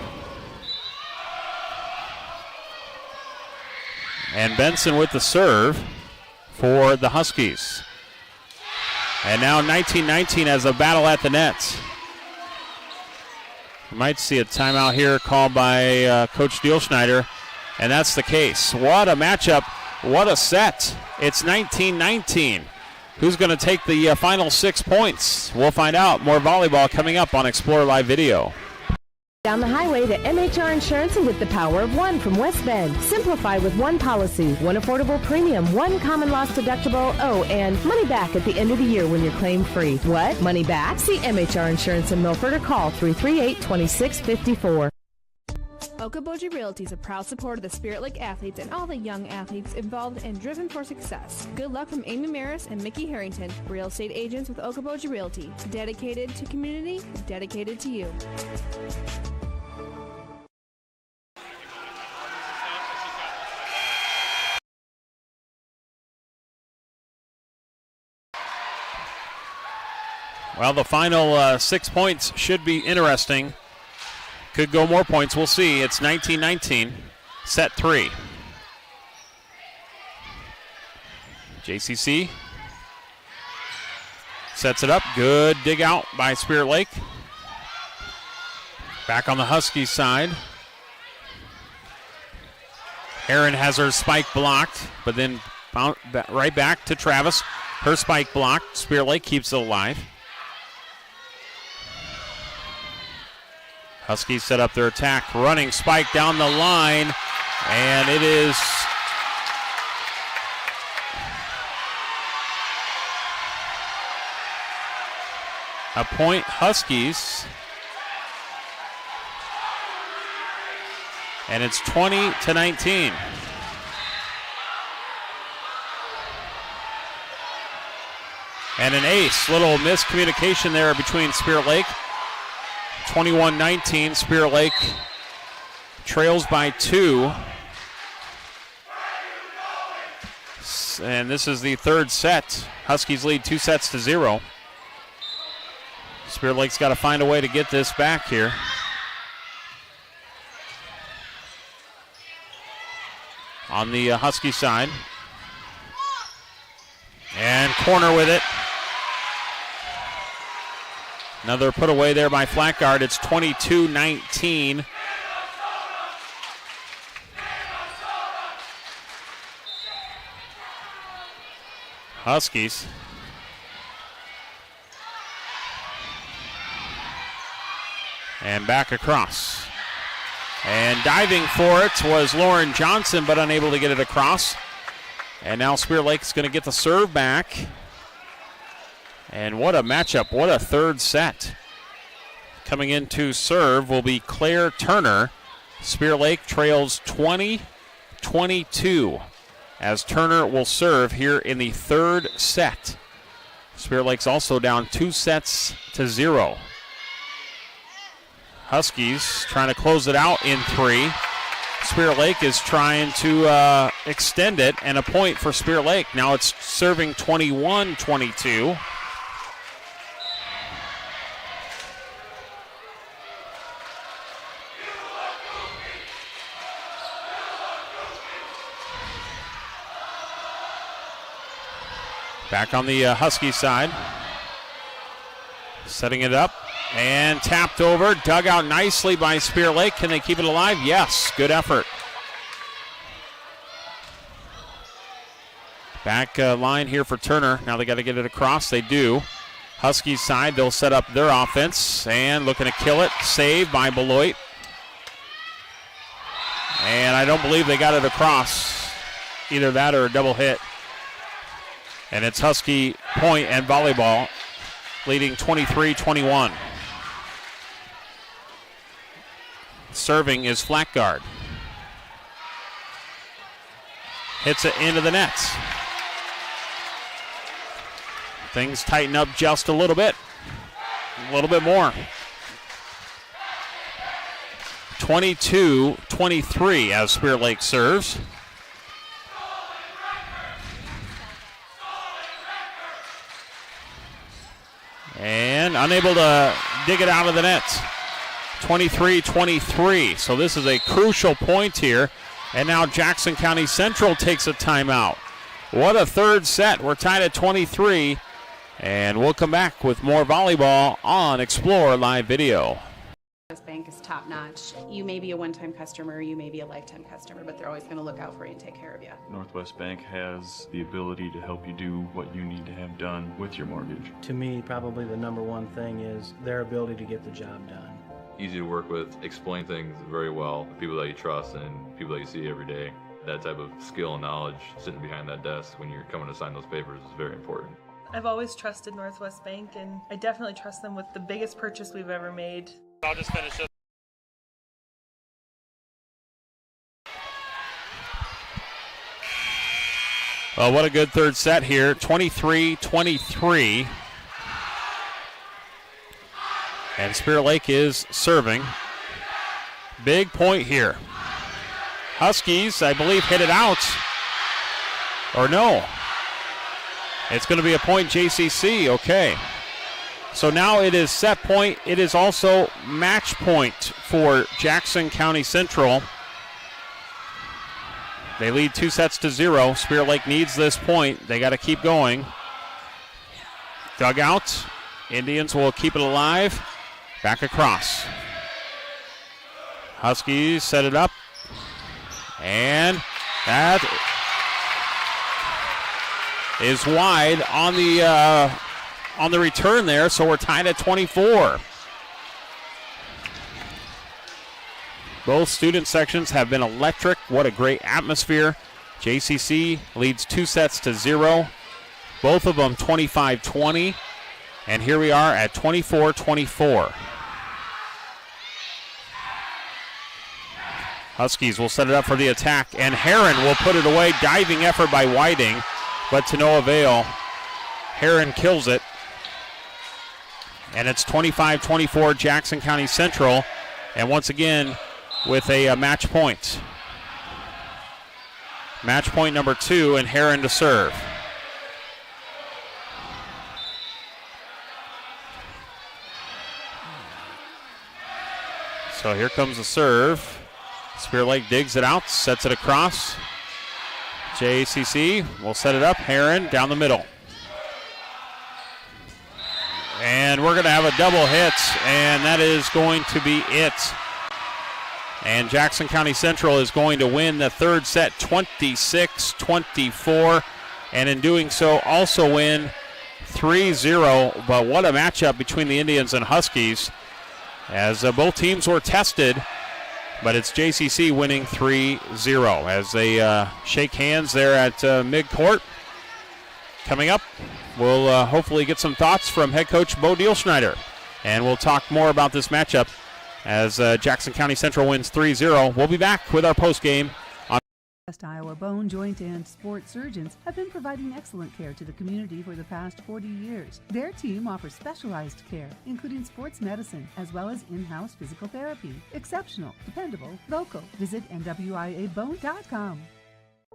A: And Benson with the serve for the Huskies. And now 19-19 as a battle at the nets. You might see a timeout here called by Coach Dielschneider, and that's the case. What a matchup. What a set. It's 19-19. Who's going to take the final 6 points? We'll find out. More volleyball coming up on Explore Live Video.
M: Down the highway to MHR Insurance and with the power of one from West Bend. Simplify with one policy, one affordable premium, one common loss deductible, and money back at the end of the year when you're claim free. What? Money back? See MHR Insurance in Milford or call 338-2654.
N: Okoboji Realty is a proud supporter of the Spirit Lake athletes and all the young athletes involved and driven for success. Good luck from Amy Maris and Mickey Harrington, real estate agents with Okoboji Realty. Dedicated to community, dedicated to you.
A: Well, the final 6 points should be interesting. Could go more points. We'll see. It's 19-19, set 3. JCC sets it up. Good dig out by Spirit Lake. Back on the Huskies side. Heron has her spike blocked, but then right back to Travis. Her spike blocked. Spirit Lake keeps it alive. Huskies set up their attack. Running spike down the line, and it is a point Huskies. And it's 20-19. And an ace. Little miscommunication there between Spirit Lake. 21-19, Spirit Lake trails by 2. And this is the third set. Huskies lead 2-0. Spirit Lake's got to find a way to get this back here. On the Husky side. And corner with it. Another put away there by Flatguard. It's 22-19. Huskies. And back across. And diving for it was Lauren Johnson, but unable to get it across. And now Spirit Lake's going to get the serve back. And what a matchup. What a third set. Coming in to serve will be Claire Turner. Spirit Lake trails 20-22 as Turner will serve here in the third set. Spirit Lake's also down 2-0. Huskies trying to close it out in 3. Spirit Lake is trying to extend it, and a point for Spirit Lake. Now it's serving 21-22. Back on the Husky side. Setting it up and tapped over. Dug out nicely by Spirit Lake. Can they keep it alive? Yes. Good effort. Back line here for Turner. Now they got to get it across. They do. Huskies side, they'll set up their offense and looking to kill it. Saved by Beloit. And I don't believe they got it across. Either that or a double hit. And it's Husky point and volleyball, leading 23-21. Serving is Flatguard. Hits it into the nets. Things tighten up just a little bit. A little bit more. 22-23 as Spirit Lake serves. And unable to dig it out of the net. 23-23. So this is a crucial point here And now Jackson County Central takes a timeout. What a third set. We're tied at 23. And we'll come back with more volleyball on Explore Live Video.
C: This bank is top notch. You may be a one-time customer, you may be a lifetime customer, but they're always going to look out for you and take care of you.
D: Northwest Bank has the ability to help you do what you need to have done with your mortgage.
E: To me, probably the number one thing is their ability to get the job done.
F: Easy to work with, explain things very well, people that you trust and people that you see every day. That type of skill and knowledge sitting behind that desk when you're coming to sign those papers is very important.
G: I've always trusted Northwest Bank, and I definitely trust them with the biggest purchase we've ever made.
A: I'll just finish this. Well, what a good third set here. 23-23. And Spirit Lake is serving. Big point here. Huskies, I believe, hit it out. Or no. It's going to be a point JCC. Okay. So now it is set point. It is also match point for Jackson County Central. They lead 2-0. Spirit Lake needs this point. They got to keep going. Dugout. Indians will keep it alive. Back across. Huskies set it up. And that is wide on the return there, so we're tied at 24. Both student sections have been electric. What a great atmosphere. JCC leads 2-0. Both of them 25-20. And here we are at 24-24. Huskies will set it up for the attack, and Heron will put it away. Diving effort by Whiting, but to no avail. Heron kills it. And it's 25-24 Jackson County Central. And once again, with a match point. Match point number 2, and Heron to serve. So here comes the serve. Spirit Lake digs it out, sets it across. JCC will set it up. Heron down the middle. And we're going to have a double hit, and that is going to be it. And Jackson County Central is going to win the third set 26-24, and in doing so also win 3-0. But what a matchup between the Indians and Huskies, as both teams were tested. But it's JCC winning 3-0 as they shake hands there at midcourt. Coming up, we'll hopefully get some thoughts from head coach Bo Dielschneider. And we'll talk more about this matchup as Jackson County Central wins 3-0. We'll be back with our postgame on
J: West Iowa bone, joint, and sports surgeons have been providing excellent care to the community for the past 40 years. Their team offers specialized care, including sports medicine, as well as in-house physical therapy. Exceptional, dependable, local. Visit NWIAbone.com.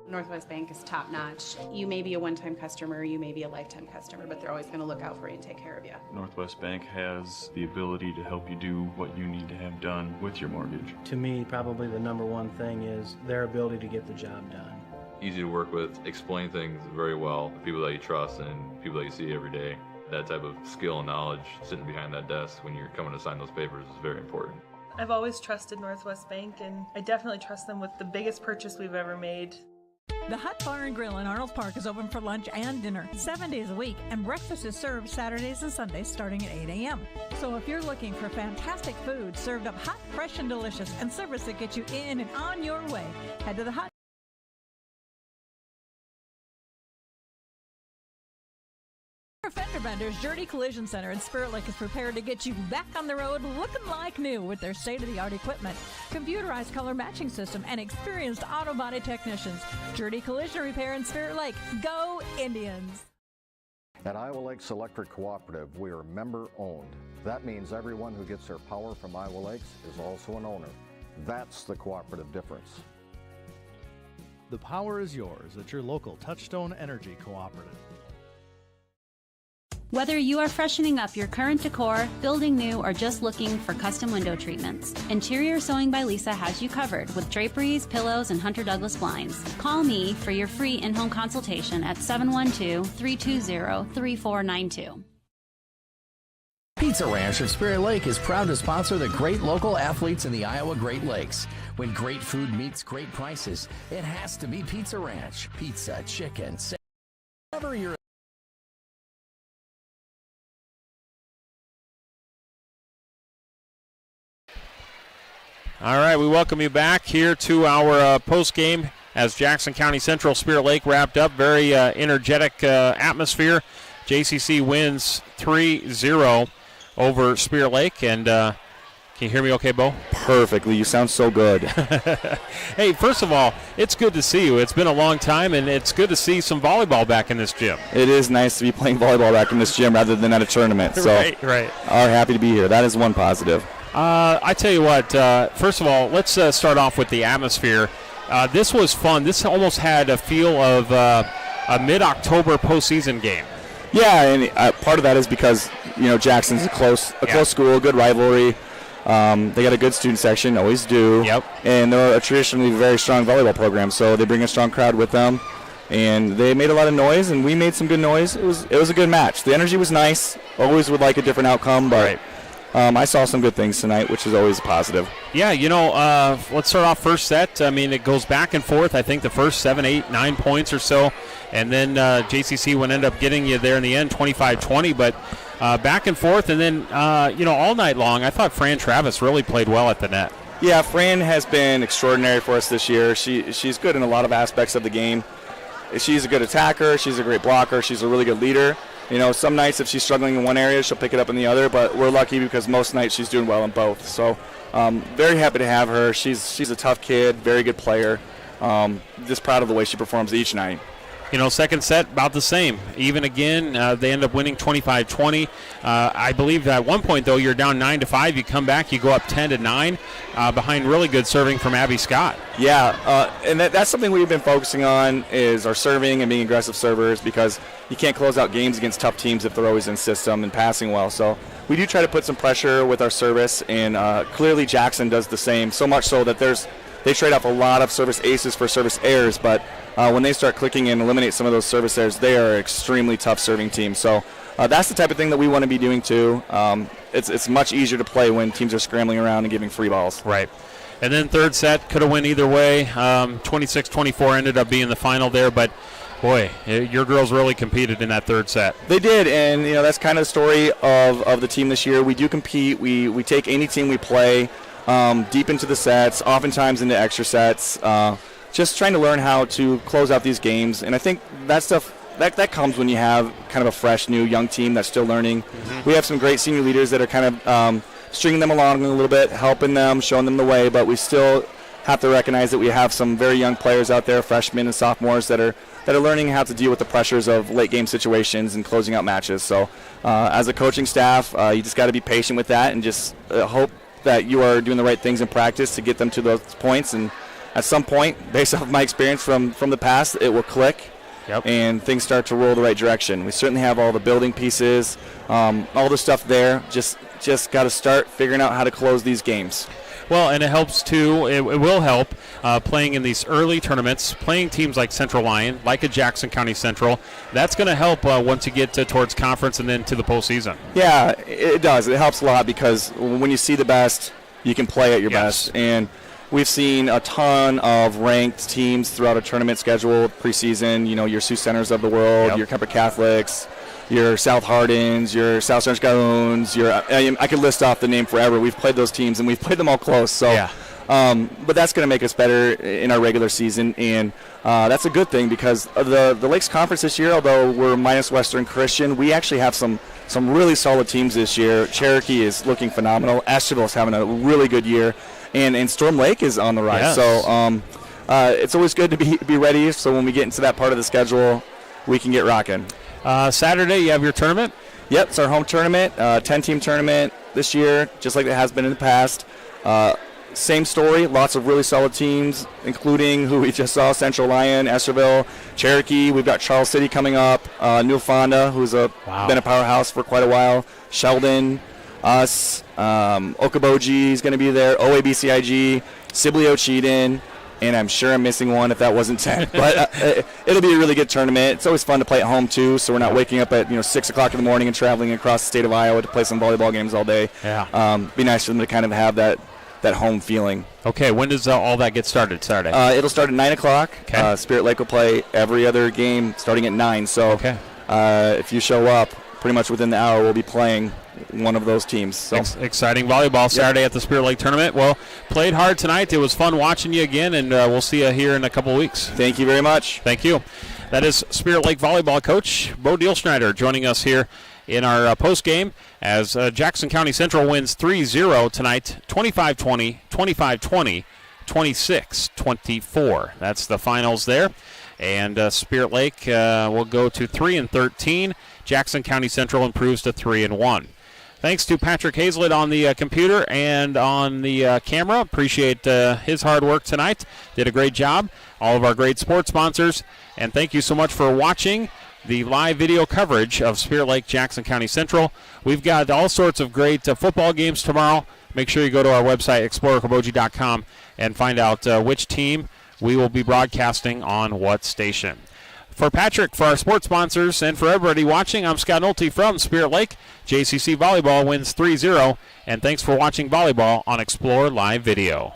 C: Northwest Bank is top notch. You may be a one-time customer, you may be a lifetime customer, but they're always going to look out for you and take care of you.
D: Northwest Bank has the ability to help you do what you need to have done with your mortgage.
E: To me, probably the number one thing is their ability to get the job done.
F: Easy to work with, explain things very well, people that you trust and people that you see every day. That type of skill and knowledge sitting behind that desk when you're coming to sign those papers is very important.
G: I've always trusted Northwest Bank, and I definitely trust them with the biggest purchase we've ever made.
K: The Hut Bar and Grill in Arnold Park is open for lunch and dinner 7 days a week, and breakfast is served Saturdays and Sundays starting at 8 a.m. So if you're looking for fantastic food served up hot, fresh, and delicious, and service that gets you in and on your way, head to the Hut. Fender Benders Dirty Collision Center in Spirit Lake is prepared to get you back on the road looking like new with their state-of-the-art equipment, computerized color matching system, and experienced auto body technicians. Dirty Collision Repair in Spirit Lake. Go Indians!
P: At Iowa Lakes Electric Cooperative, we are member-owned. That means everyone who gets their power from Iowa Lakes is also an owner. That's the cooperative difference.
Q: The power is yours at your local Touchstone Energy Cooperative.
S: Whether you are freshening up your current decor, building new, or just looking for custom window treatments, Interior Sewing by Lisa has you covered with draperies, pillows, and Hunter Douglas blinds. Call me for your free in-home consultation at 712-320-3492.
B: Pizza Ranch of Spirit Lake is proud to sponsor the great local athletes in the Iowa Great Lakes. When great food meets great prices, it has to be Pizza Ranch. Pizza, chicken, whatever you're.
A: All right, we welcome you back here to our post game as Jackson County Central Spirit Lake wrapped up. Very energetic atmosphere. JCC wins 3-0 over Spirit Lake. And can you hear me okay, Bo?
I: Perfectly. You sound so good.
A: Hey, first of all, it's good to see you. It's been a long time, and it's good to see some volleyball back in this gym.
I: It is nice to be playing volleyball back in this gym rather than at a tournament. So
A: right.
I: Are happy to be here. That is one positive.
A: I tell you what, first of all, let's start off with the atmosphere. This was fun. This almost had a feel of a mid-October postseason game.
I: Yeah, and part of that is because, Jackson's a close school, good rivalry. They got a good student section, always do.
A: Yep.
I: And they're a traditionally very strong volleyball program, so they bring a strong crowd with them. And they made a lot of noise, and we made some good noise. It was a good match. The energy was nice. Always would like a different outcome, but
A: right.
I: I saw some good things tonight, which is always positive.
A: Yeah, let's start off first set. I mean, it goes back and forth. I think the first 7, 8, 9 points or so, and then JCC would end up getting you there in the end, 25-20. But back and forth, and then, all night long, I thought Fran Travis really played well at the net.
I: Yeah, Fran has been extraordinary for us this year. She's good in a lot of aspects of the game. She's a good attacker. She's a great blocker. She's a really good leader. Some nights if she's struggling in one area, she'll pick it up in the other, but we're lucky because most nights she's doing well in both. So very happy to have her. She's a tough kid, very good player. Just proud of the way she performs each night.
A: Second set, about the same. Even again, they end up winning 25-20. I believe at one point, though, you're down 9-5. You come back, you go up 10-9 behind really good serving from Abby Scott.
I: Yeah, and that's something we've been focusing on is our serving and being aggressive servers because you can't close out games against tough teams if they're always in system and passing well. So we do try to put some pressure with our service, and clearly Jackson does the same, so much so that they trade off a lot of service aces for service errors, but when they start clicking and eliminate some of those service errors, they are an extremely tough serving team. So that's the type of thing that we want to be doing too. It's much easier to play when teams are scrambling around and giving free balls.
A: Right. And then third set, could have went either way. 26-24 ended up being the final there, but boy, your girls really competed in that third set.
I: They did, and that's kind of the story of the team this year. We do compete. We take any team we play deep into the sets, oftentimes into extra sets, just trying to learn how to close out these games. And I think that stuff, that comes when you have kind of a fresh, new, young team that's still learning. Mm-hmm. We have some great senior leaders that are kind of stringing them along a little bit, helping them, showing them the way, but we still have to recognize that we have some very young players out there, freshmen and sophomores, that are learning how to deal with the pressures of late game situations and closing out matches. So as a coaching staff, you just got to be patient with that and just hope that you are doing the right things in practice to get them to those points. And at some point, based off of my experience from the past, it will click.
A: Yep.
I: And things start to roll the right direction. We certainly have all the building pieces, all the stuff there. Just got to start figuring out how to close these games.
A: Well, and it helps too. It will help playing in these early tournaments, playing teams like Central Lyon, like a Jackson County Central. That's going to help once you get towards conference and then to the postseason.
I: Yeah, it does. It helps a lot because when you see the best, you can play at your best. And we've seen a ton of ranked teams throughout a tournament schedule preseason. Your Sioux Centers of the world, your Kemper Catholics, your South Hardins, your South Central Calhouns, I could list off the name forever. We've played those teams, and we've played them all close. So, but that's going to make us better in our regular season, and that's a good thing because the Lakes Conference this year, although we're minus Western Christian, we actually have some really solid teams this year. Cherokee is looking phenomenal. Asheville is having a really good year, and Storm Lake is on the rise.
A: Yes.
I: So it's always good to be ready, so when we get into that part of the schedule, we can get rocking.
A: Saturday, you have your tournament?
I: Yep, it's our home tournament, 10-team tournament this year, just like it has been in the past. same story. Lots of really solid teams, including who we just saw, Central Lyon, Estherville, Cherokee. We've got Charles City coming up, New Fonda, who's been a powerhouse for quite a while, Sheldon, us, Okoboji is going to be there, OABCIG, Sibley Cheaton, and I'm sure I'm missing one if that wasn't 10. But it'll be a really good tournament. It's always fun to play at home, too, so we're not waking up at 6 o'clock in the morning and traveling across the state of Iowa to play some volleyball games all day.
A: Yeah.
I: Be nice for them to kind of have that home feeling.
A: Okay, when does all that get started? Saturday?
I: It'll start at 9 o'clock.
A: Okay.
I: Spirit Lake will play every other game starting at 9. So if you show up, pretty much within the hour, we'll be playing one of those teams. So.
A: Exciting volleyball Saturday at the Spirit Lake Tournament. Well, played hard tonight. It was fun watching you again, and we'll see you here in a couple weeks.
I: Thank you very much.
A: Thank you. That is Spirit Lake volleyball coach Bo Dielschneider joining us here in our post game as Jackson County Central wins 3-0 tonight, 25-20, 25-20, 26-24. That's the finals there. And Spirit Lake will go to 3-13. Jackson County Central improves to 3-1. Thanks to Patrick Hazlett on the computer and on the camera. Appreciate his hard work tonight. Did a great job. All of our great sports sponsors. And thank you so much for watching the live video coverage of Spirit Lake Jackson County Central. We've got all sorts of great football games tomorrow. Make sure you go to our website, exploreokoboji.com, and find out which team we will be broadcasting on what station. For Patrick, for our sports sponsors, and for everybody watching, I'm Scott Nolte from Spirit Lake. JCC Volleyball wins 3-0, and thanks for watching volleyball on Explore Live Video.